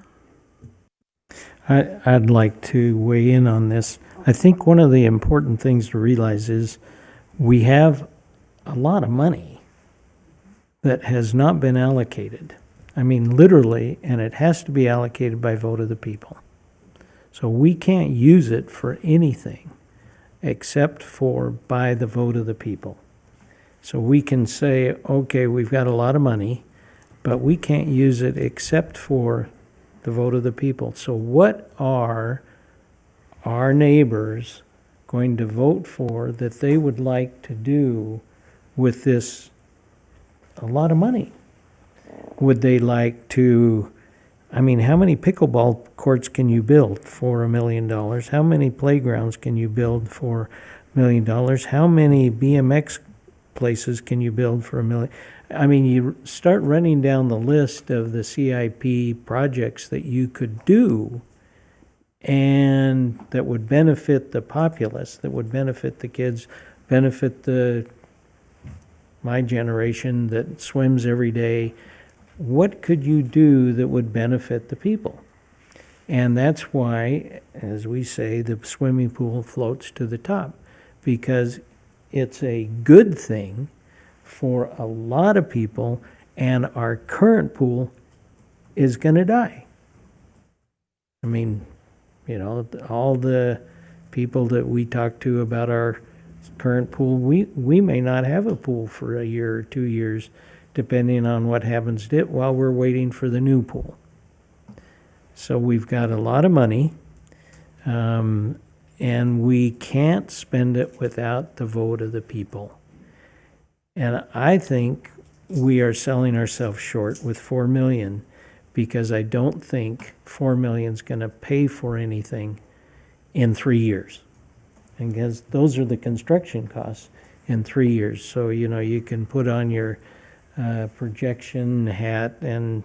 I'd like to weigh in on this. I think one of the important things to realize is we have a lot of money that has not been allocated. I mean, literally, and it has to be allocated by vote of the people. So we can't use it for anything except for by the vote of the people. So we can say, okay, we've got a lot of money, but we can't use it except for the vote of the people. So what are our neighbors going to vote for that they would like to do with this a lot of money? Would they like to, I mean, how many pickleball courts can you build for $1 million? How many playgrounds can you build for $1 million? How many BMX places can you build for $1 million? I mean, you start running down the list of the CIP projects that you could do and that would benefit the populace, that would benefit the kids, benefit my generation that swims every day. What could you do that would benefit the people? And that's why, as we say, the swimming pool floats to the top, because it's a good thing for a lot of people, and our current pool is going to die. I mean, you know, all the people that we talk to about our current pool, we may not have a pool for a year or 2 years, depending on what happens to it, while we're waiting for the new pool. So we've got a lot of money, and we can't spend it without the vote of the people. And I think we are selling ourselves short with $4 million, because I don't think $4 million is going to pay for anything in 3 years. And because those are the construction costs in 3 years. So, you know, you can put on your projection hat, and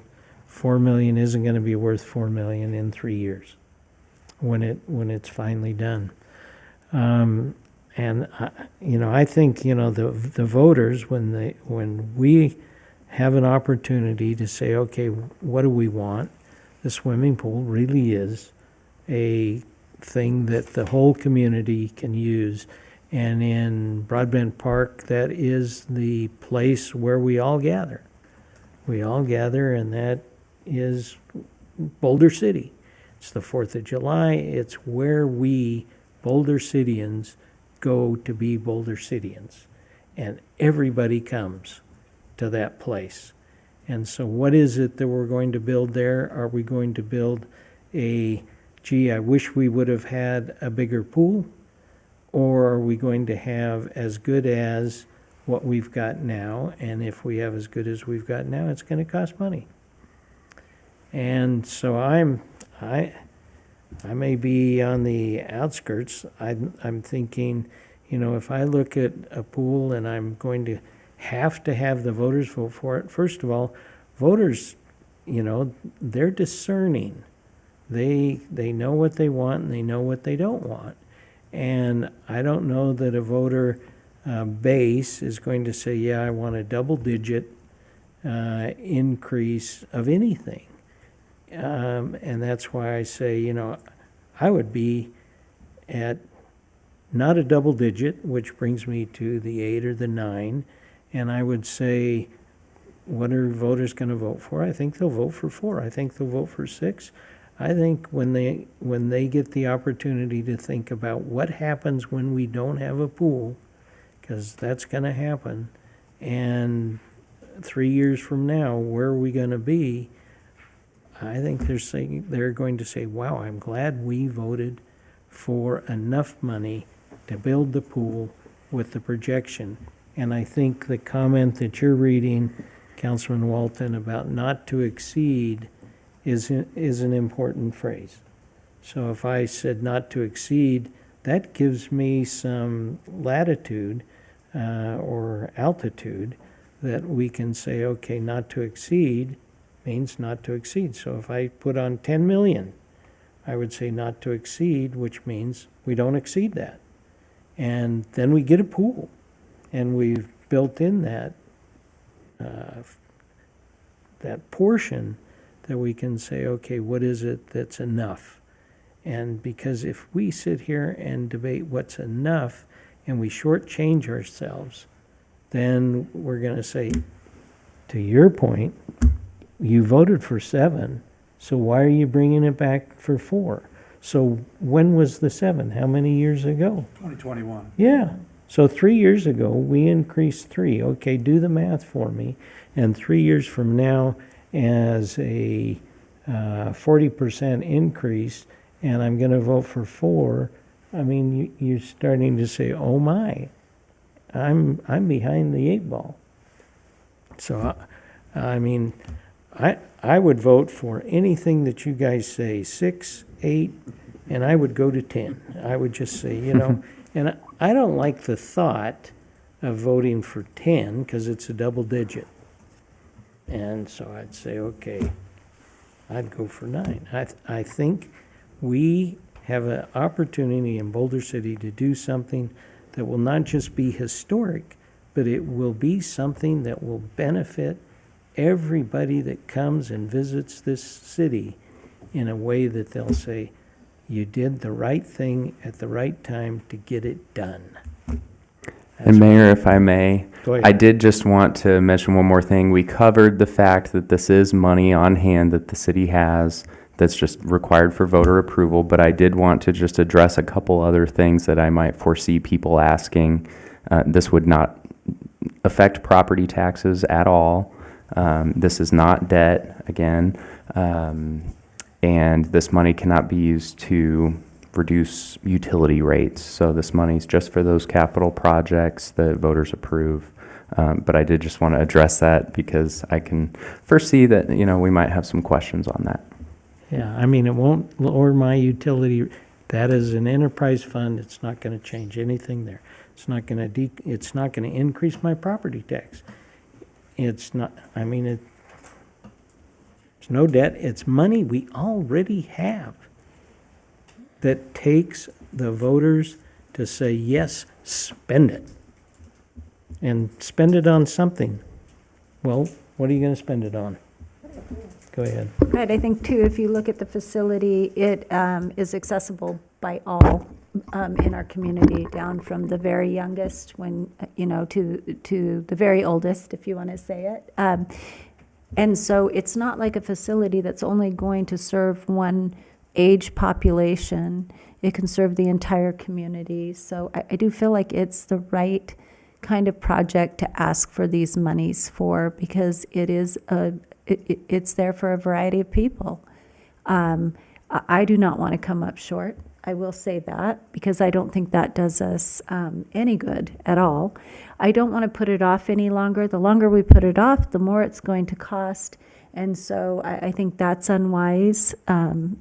$4 million isn't going to be worth $4 million in 3 years when it's finally done. And I think, you know, the voters, when we have an opportunity to say, okay, what do we want? The swimming pool really is a thing that the whole community can use. And in Broadbent Park, that is the place where we all gather. We all gather, and that is Boulder City. It's the 4th of July. It's where we, Boulder Cityans, go to be Boulder Cityans. And everybody comes to that place. And so what is it that we're going to build there? Are we going to build I wish we would have had a bigger pool? Or are we going to have as good as what we've got now? And if we have as good as we've got now, it's going to cost money. And so I may be on the outskirts. I'm thinking, you know, if I look at a pool and I'm going to have the voters vote for it, first of all, voters, you know, they're discerning. They know what they want and they know what they don't want. And I don't know that a voter base is going to say, yeah, I want a double-digit increase of anything. And that's why I say, you know, I would be at not a double digit, which brings me to the 8 or the 9, and I would say, what are voters going to vote for? I think they'll vote for 4. I think they'll vote for 6. I think when they get the opportunity to think about what happens when we don't have a pool, because that's going to happen, and 3 years from now, where are we going to be? I think they're going to say, wow, I'm glad we voted for enough money to build the pool with the projection. And I think the comment that you're reading, Councilman Walton, about not to exceed is an important phrase. So if I said not to exceed, that gives me some latitude or altitude that we can say, okay, not to exceed means not to exceed. So if I put on 10 million, I would say not to exceed, which means we don't exceed that. And then we get a pool, and we've built in that portion that we can say, okay, what is it that's enough? And because if we sit here and debate what's enough and we shortchange ourselves, then we're going to say, to your point, you voted for 7, so why are you bringing it back for 4? So when was the 7? How many years ago? 2021. Yeah. So 3 years ago, we increased 3. Okay, do the math for me. And 3 years from now, as a 40% increase, and I'm going to vote for 4, I mean, you're starting to say, oh my, I'm behind the 8 ball. So, I mean, I would vote for anything that you guys say, 6, 8, and I would go to 10. I would just say, and I don't like the thought of voting for 10 because it's a double digit. And so I'd say, okay, I'd go for 9. I think we have an opportunity in Boulder City to do something that will not just be historic, but it will be something that will benefit everybody that comes and visits this city in a way that they'll say, you did the right thing at the right time to get it done. And Mayor, if I may, Go ahead. I did just want to mention one more thing. We covered the fact that this is money on hand that the city has that's just required for voter approval, but I did want to just address a couple other things that I might foresee people asking. This would not affect property taxes at all. This is not debt, again, and this money cannot be used to reduce utility rates. So this money is just for those capital projects that voters approve. But I did just want to address that because I can foresee that, we might have some questions on that. Yeah, I mean, it won't lower my utility. That is an enterprise fund. It's not going to change anything there. It's not going to it's not going to increase my property tax. It's not, I mean, it's no debt. It's money we already have that takes the voters to say, yes, spend it. And spend it on something. Well, what are you going to spend it on? Go ahead. Right, I think too, if you look at the facility, it is accessible by all in our community, down from the very youngest to the very oldest, if you want to say it. And so it's not like a facility that's only going to serve one age population. It can serve the entire community. So I do feel like it's the right kind of project to ask for these monies for, because it is it's there for a variety of people. I do not want to come up short. I will say that, because I don't think that does us any good at all. I don't want to put it off any longer. The longer we put it off, the more it's going to cost. And so I think that's unwise.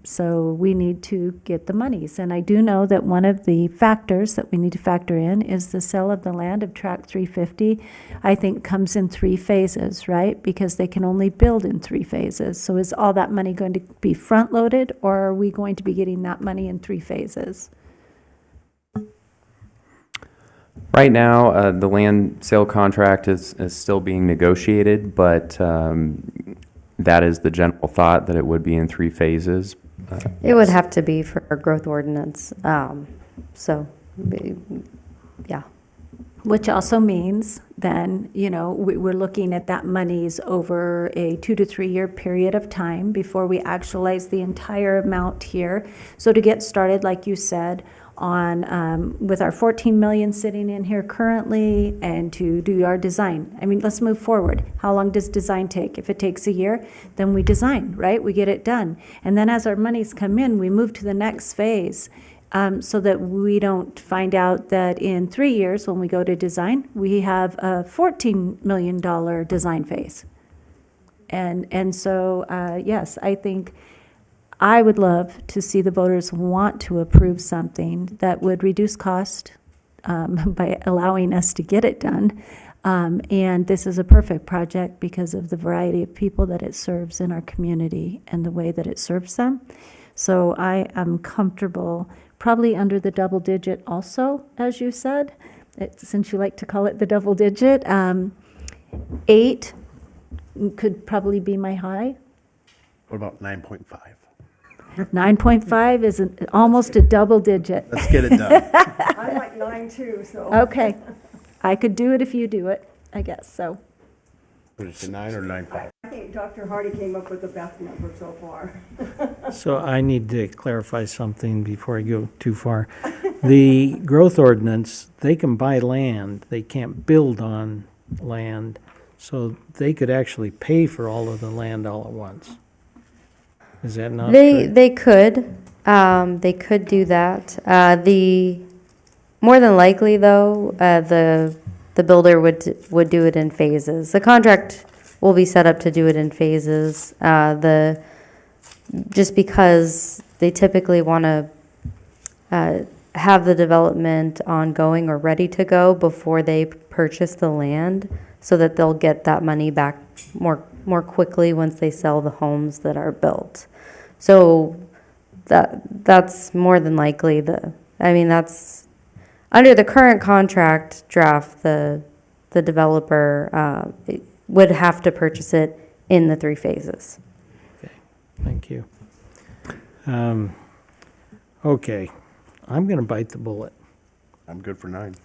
So we need to get the monies. And I do know that one of the factors that we need to factor in is the sale of the land of Tract 350, I think comes in 3 phases, right? Because they can only build in 3 phases. So is all that money going to be front-loaded, or are we going to be getting that money in 3 phases? Right now, the land sale contract is still being negotiated, but that is the general thought, that it would be in 3 phases. It would have to be for our growth ordinance. Yeah. Which also means then, we're looking at that monies over a 2 to 3 year period of time before we actualize the entire amount here. So to get started, like you said, on with our 14 million sitting in here currently, and to do our design. I mean, let's move forward. How long does design take? If it takes a year, then we design, right? We get it done. And then as our monies come in, we move to the next phase, so that we don't find out that in 3 years, when we go to design, we have a $14 million design phase. And so, yes, I think I would love to see the voters want to approve something that would reduce cost by allowing us to get it done. And this is a perfect project because of the variety of people that it serves in our community and the way that it serves them. So I am comfortable, probably under the double digit also, as you said, since you like to call it the double digit. 8 could probably be my high. What about 9.5? 9.5 is almost a double digit. Let's get it done. I like 9 too, so. Okay. I could do it if you do it, I guess, so. What is it, 9 or 9.5? I think Dr. Hardy came up with the best number so far. So I need to clarify something before I go too far. The growth ordinance, they can buy land, they can't build on land, so they could actually pay for all of the land all at once. Is that not true? They could. They could do that. More than likely, though, the builder would do it in phases. The contract will be set up to do it in phases. Just because they typically want to have the development ongoing or ready to go before they purchase the land, so that they'll get that money back more quickly once they sell the homes that are built. So that's more than likely that's under the current contract draft, the developer would have to purchase it in the 3 phases. Thank you. Okay, I'm going to bite the bullet. I'm good for 9.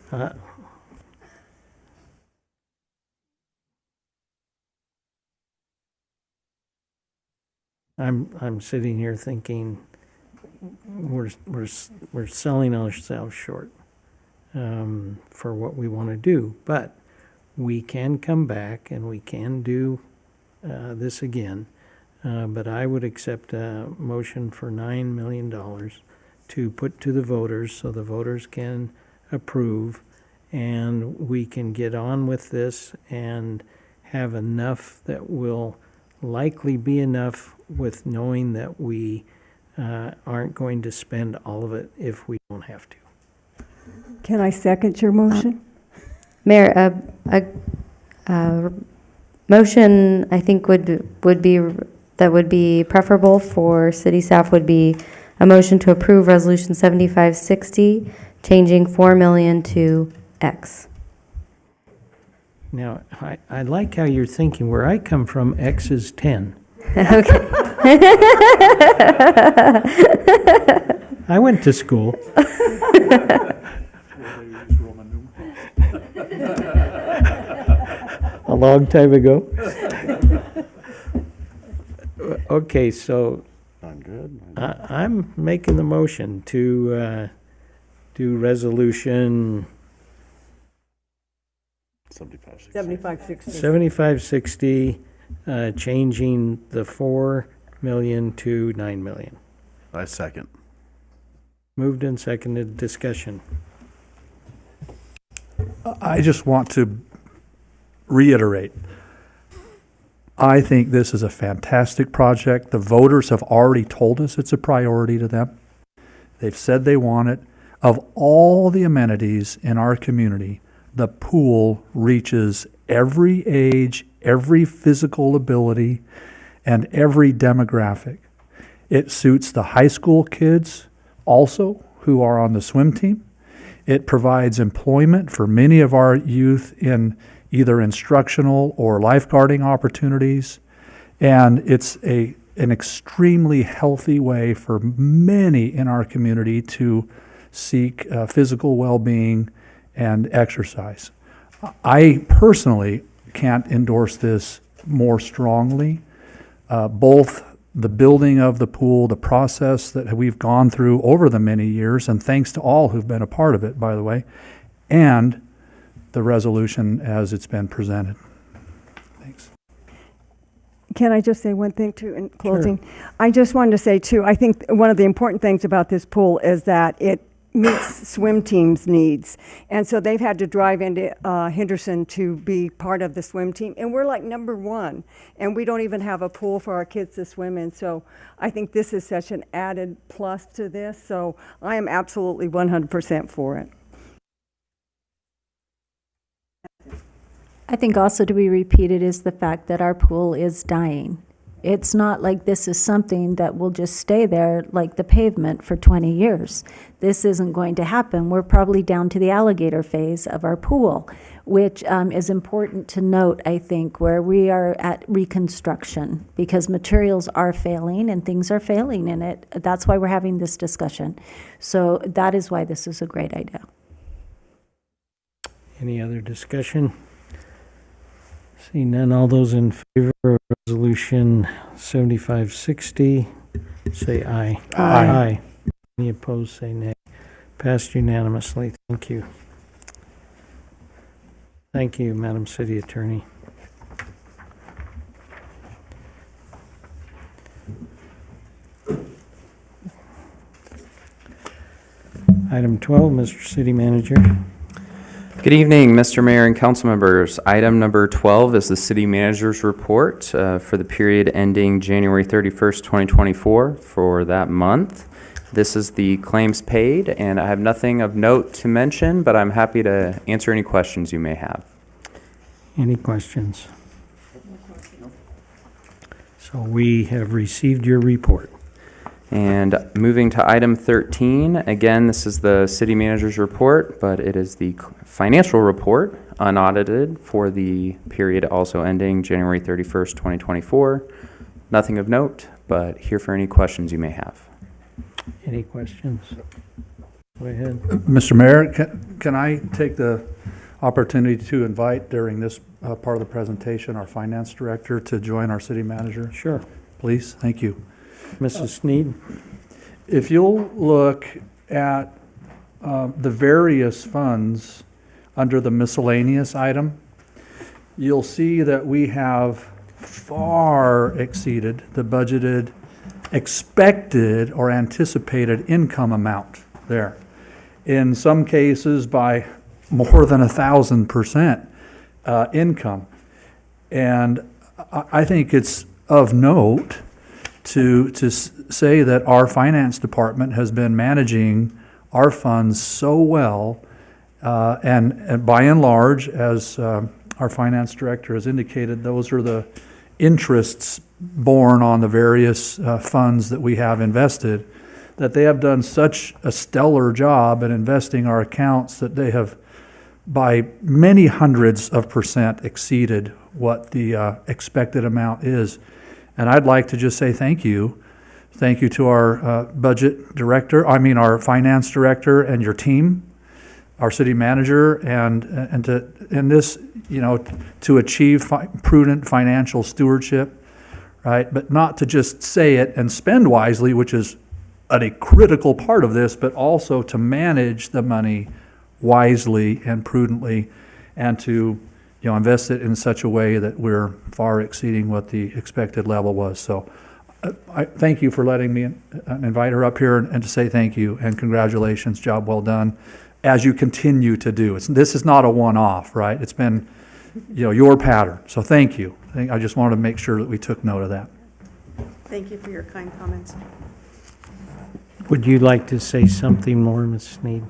I'm sitting here thinking we're selling ourselves short for what we want to do, but we can come back and we can do this again. But I would accept a motion for $9 million to put to the voters so the voters can approve, and we can get on with this and have enough that will likely be enough, with knowing that we aren't going to spend all of it if we don't have to. Can I second your motion? Mayor, a motion I think would be preferable for city staff would be a motion to approve Resolution 7560, changing 4 million to X. Now, I like how you're thinking. Where I come from, X is 10. Okay. I went to school. A long time ago. Okay, so I'm good. I'm making the motion to do resolution 7560. 7560, changing the 4 million to 9 million. I second. Moved and seconded. Discussion. I just want to reiterate, I think this is a fantastic project. The voters have already told us it's a priority to them. They've said they want it. Of all the amenities in our community, the pool reaches every age, every physical ability, and every demographic. It suits the high school kids also who are on the swim team. It provides employment for many of our youth in either instructional or lifeguarding opportunities. And it's an extremely healthy way for many in our community to seek physical well-being and exercise. I personally can't endorse this more strongly. Both the building of the pool, the process that we've gone through over the many years, and thanks to all who've been a part of it, by the way, and the resolution as it's been presented. Thanks. Can I just say one thing too in closing? Sure. I just wanted to say too, I think one of the important things about this pool is that it meets swim teams' needs. And so they've had to drive into Henderson to be part of the swim team. And we're like number 1. And we don't even have a pool for our kids to swim in. So I think this is such an added plus to this. So I am absolutely 100% for it. I think also to be repeated is the fact that our pool is dying. It's not like this is something that will just stay there like the pavement for 20 years. This isn't going to happen. We're probably down to the alligator phase of our pool, which is important to note, I think, where we are at reconstruction, because materials are failing and things are failing in it. That's why we're having this discussion. So that is why this is a great idea. Any other discussion? Seeing none, all those in favor of resolution 7560, say aye. Aye. Any opposed, say nay. Passed unanimously. Thank you. Thank you, Madam City Attorney. Item 12, Mr. City Manager. Good evening, Mr. Mayor and council members. Item number 12 is the city manager's report for the period ending January 31st, 2024 for that month. This is the claims paid, and I have nothing of note to mention, but I'm happy to answer any questions you may have. Any questions? So we have received your report. And moving to item 13, again, this is the city manager's report, but it is the financial report, unaudited, for the period also ending January 31st, 2024. Nothing of note, but here for any questions you may have. Any questions? Go ahead. Mr. Mayor, can I take the opportunity to invite during this part of the presentation our finance director to join our city manager? Sure. Please, thank you. Mrs. Sneed? If you'll look at the various funds under the miscellaneous item, you'll see that we have far exceeded the budgeted, expected, or anticipated income amount there. In some cases by more than 1,000% income. And I think it's of note to say that our finance department has been managing our funds so well, and by and large, as our finance director has indicated, those are the interests borne on the various funds that we have invested, that they have done such a stellar job in investing our accounts that they have by many hundreds of percent exceeded what the expected amount is. And I'd like to just say thank you. Thank you to our budget director, our finance director and your team, our city manager, and this, to achieve prudent financial stewardship, right? But not to just say it and spend wisely, which is a critical part of this, but also to manage the money wisely and prudently, and to invest it in such a way that we're far exceeding what the expected level was. So I thank you for letting me invite her up here and to say thank you and congratulations, job well done, as you continue to do. This is not a one-off, right? It's been your pattern. So thank you. I just wanted to make sure that we took note of that. Thank you for your kind comments. Would you like to say something more, Ms. Sneed?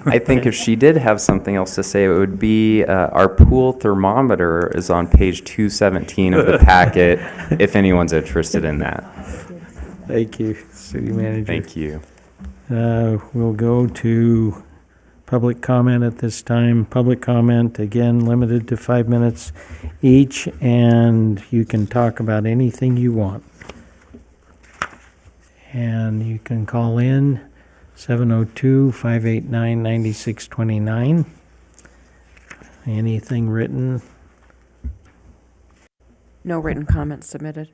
I think if she did have something else to say, it would be our pool thermometer is on page 217 of the packet, if anyone's interested in that. Thank you, City Manager. Thank you. We'll go to public comment at this time. Public comment, again, limited to 5 minutes each, and you can talk about anything you want. And you can call in 702-589-9629. Anything written? No written comments submitted.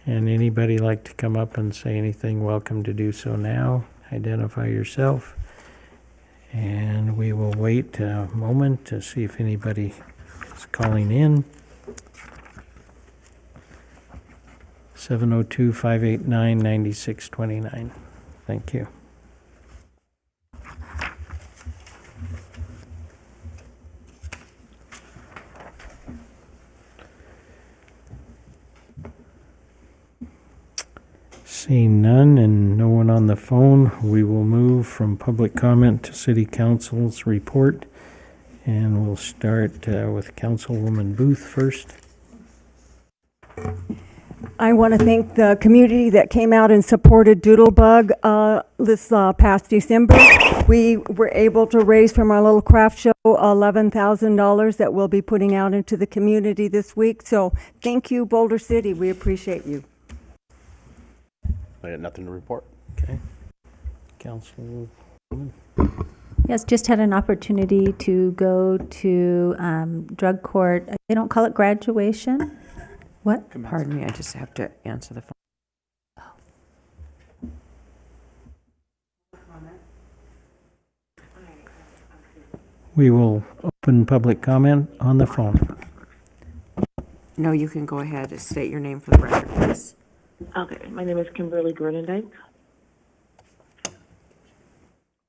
And anybody like to come up and say anything, welcome to do so now. Identify yourself. And we will wait a moment to see if anybody is calling in. 702-589-9629. Thank you. Seeing none and no one on the phone, we will move from public comment to City Council's report. And we'll start with Councilwoman Booth first. I want to thank the community that came out and supported Doodlebug this past December. We were able to raise from our little craft show $11,000 that we'll be putting out into the community this week. So thank you, Boulder City. We appreciate you. I got nothing to report. Okay. Councilwoman. Yes, just had an opportunity to go to drug court. They don't call it graduation. What? Pardon me, I just have to answer the phone. We will open public comment on the phone. No, you can go ahead and state your name for the record, please. Okay, my name is Kimberly Gordendike.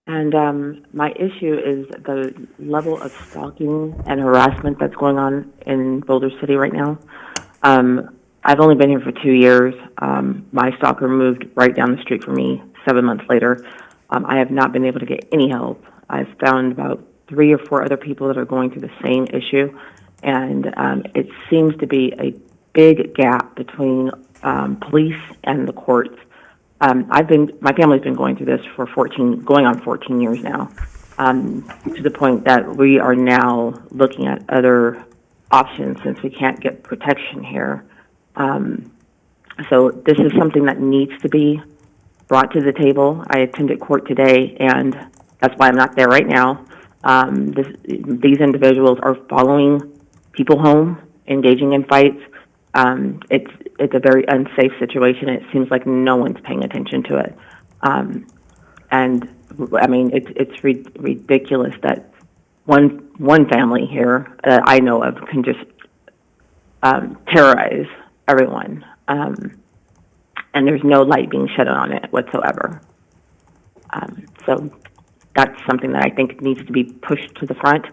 And my issue is the level of stalking and harassment that's going on in Boulder City right now. I've only been here for 2 years. My stalker moved right down the street from me 7 months later. I have not been able to get any help. I've found about 3 or 4 other people that are going through the same issue, and it seems to be a big gap between police and the courts. My family's been going through this for going on 14 years now, to the point that we are now looking at other options since we can't get protection here. So this is something that needs to be brought to the table. I attended court today, and that's why I'm not there right now. These individuals are following people home, engaging in fights. It's a very unsafe situation. It seems like no one's paying attention to it. And I mean, it's ridiculous that one family here that I know of can just terrorize everyone. And there's no light being shed on it whatsoever. So that's something that I think needs to be pushed to the front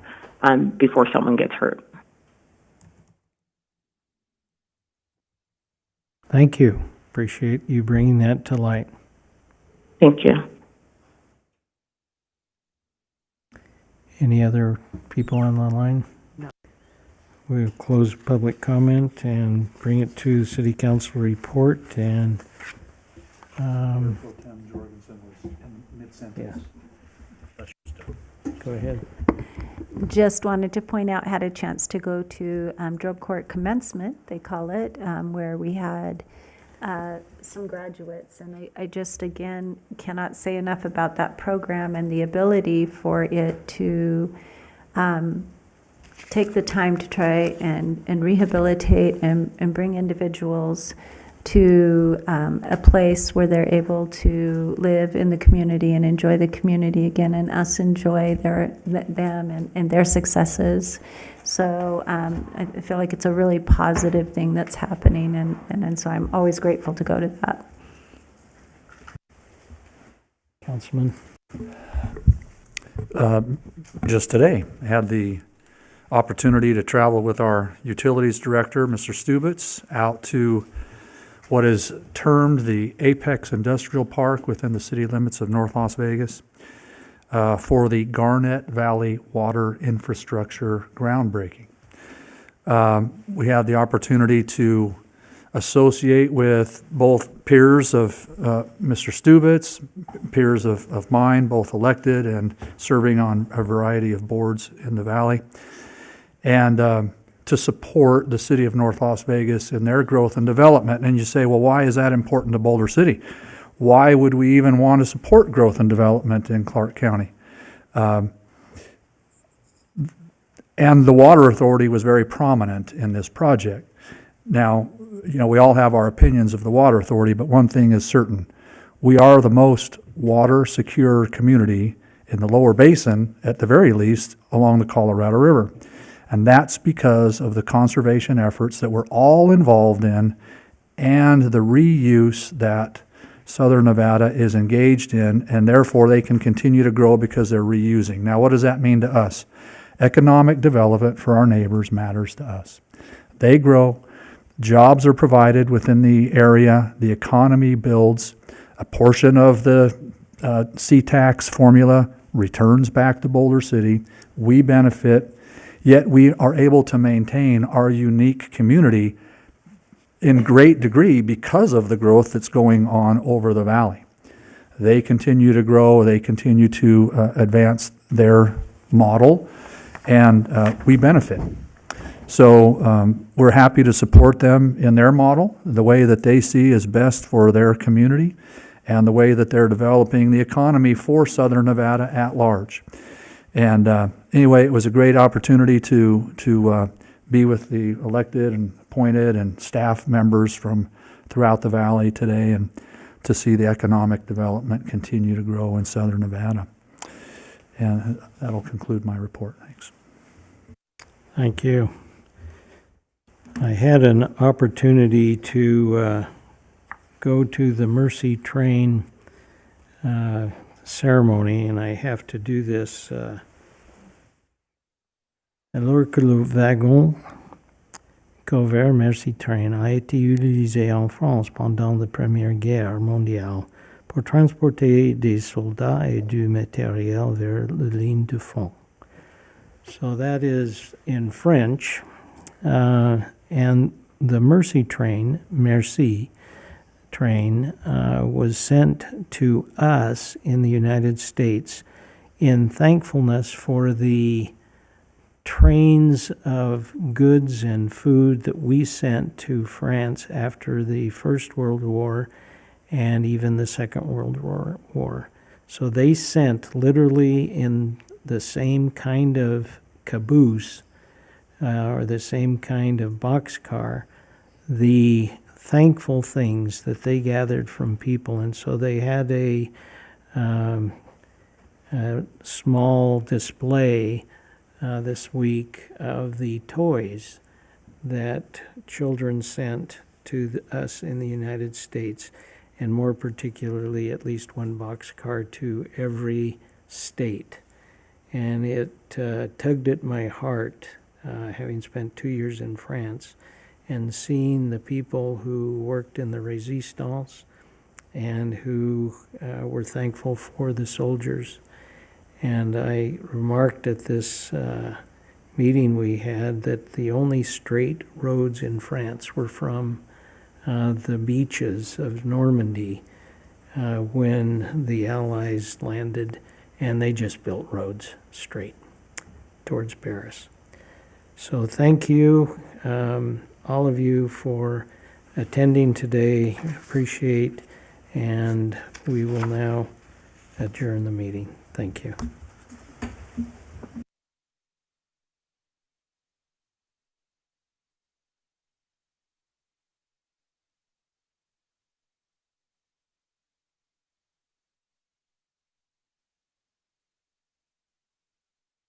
before someone gets hurt. Thank you. Appreciate you bringing that to light. Thank you. Any other people on the line? No. We'll close public comment and bring it to the city council report, and go ahead. Just wanted to point out, had a chance to go to Drobe Court commencement, they call it, where we had some graduates. And I just, again, cannot say enough about that program and the ability for it to take the time to try and rehabilitate and bring individuals to a place where they're able to live in the community and enjoy the community again, and us enjoy them and their successes. So I feel like it's a really positive thing that's happening, and so I'm always grateful to go to that. Councilman? Just today, I had the opportunity to travel with our utilities director, Mr. Stubitz, out to what is termed the Apex Industrial Park within the city limits of North Las Vegas for the Garnet Valley Water Infrastructure groundbreaking. We had the opportunity to associate with both peers of Mr. Stubitz, peers of mine, both elected and serving on a variety of boards in the valley, and to support the city of North Las Vegas in their growth and development. And you say, well, why is that important to Boulder City? Why would we even want to support growth and development in Clark County? And the Water Authority was very prominent in this project. Now, you know, we all have our opinions of the Water Authority, but one thing is certain. We are the most water-secure community in the lower basin, at the very least, along the Colorado River. And that's because of the conservation efforts that we're all involved in and the reuse that Southern Nevada is engaged in, and therefore they can continue to grow because they're reusing. Now, what does that mean to us? Economic development for our neighbors matters to us. They grow, jobs are provided within the area, the economy builds, a portion of the C-tax formula returns back to Boulder City, we benefit, yet we are able to maintain our unique community in great degree because of the growth that's going on over the valley. They continue to grow, they continue to advance their model, and we benefit. So we're happy to support them in their model, the way that they see is best for their community, and the way that they're developing the economy for Southern Nevada at large. And anyway, it was a great opportunity to be with the elected and appointed and staff members from throughout the valley today, and to see the economic development continue to grow in Southern Nevada. And that'll conclude my report. Thanks. Thank you. I had an opportunity to go to the Mercy train ceremony, and I have to do this. Alors que le wagon Calvaire Merci Train a été utilisé en France pendant la Première Guerre mondiale pour transporter des soldats et du matériel vers la ligne de front. So that is in French. And the Merci train was sent to us in the United States in thankfulness for the trains of goods and food that we sent to France after the First World War and even the Second World War. So they sent literally in the same kind of caboose or the same kind of boxcar the thankful things that they gathered from people. And so they had a small display this week of the toys that children sent to us in the United States, and more particularly at least one boxcar to every state. And it tugged at my heart, having spent 2 years in France, and seeing the people who worked in the Resistance and who were thankful for the soldiers. And I remarked at this meeting we had that the only straight roads in France were from the beaches of Normandy when the Allies landed, and they just built roads straight towards Paris. So thank you, all of you, for attending today. Appreciate, and we will now adjourn the meeting. Thank you.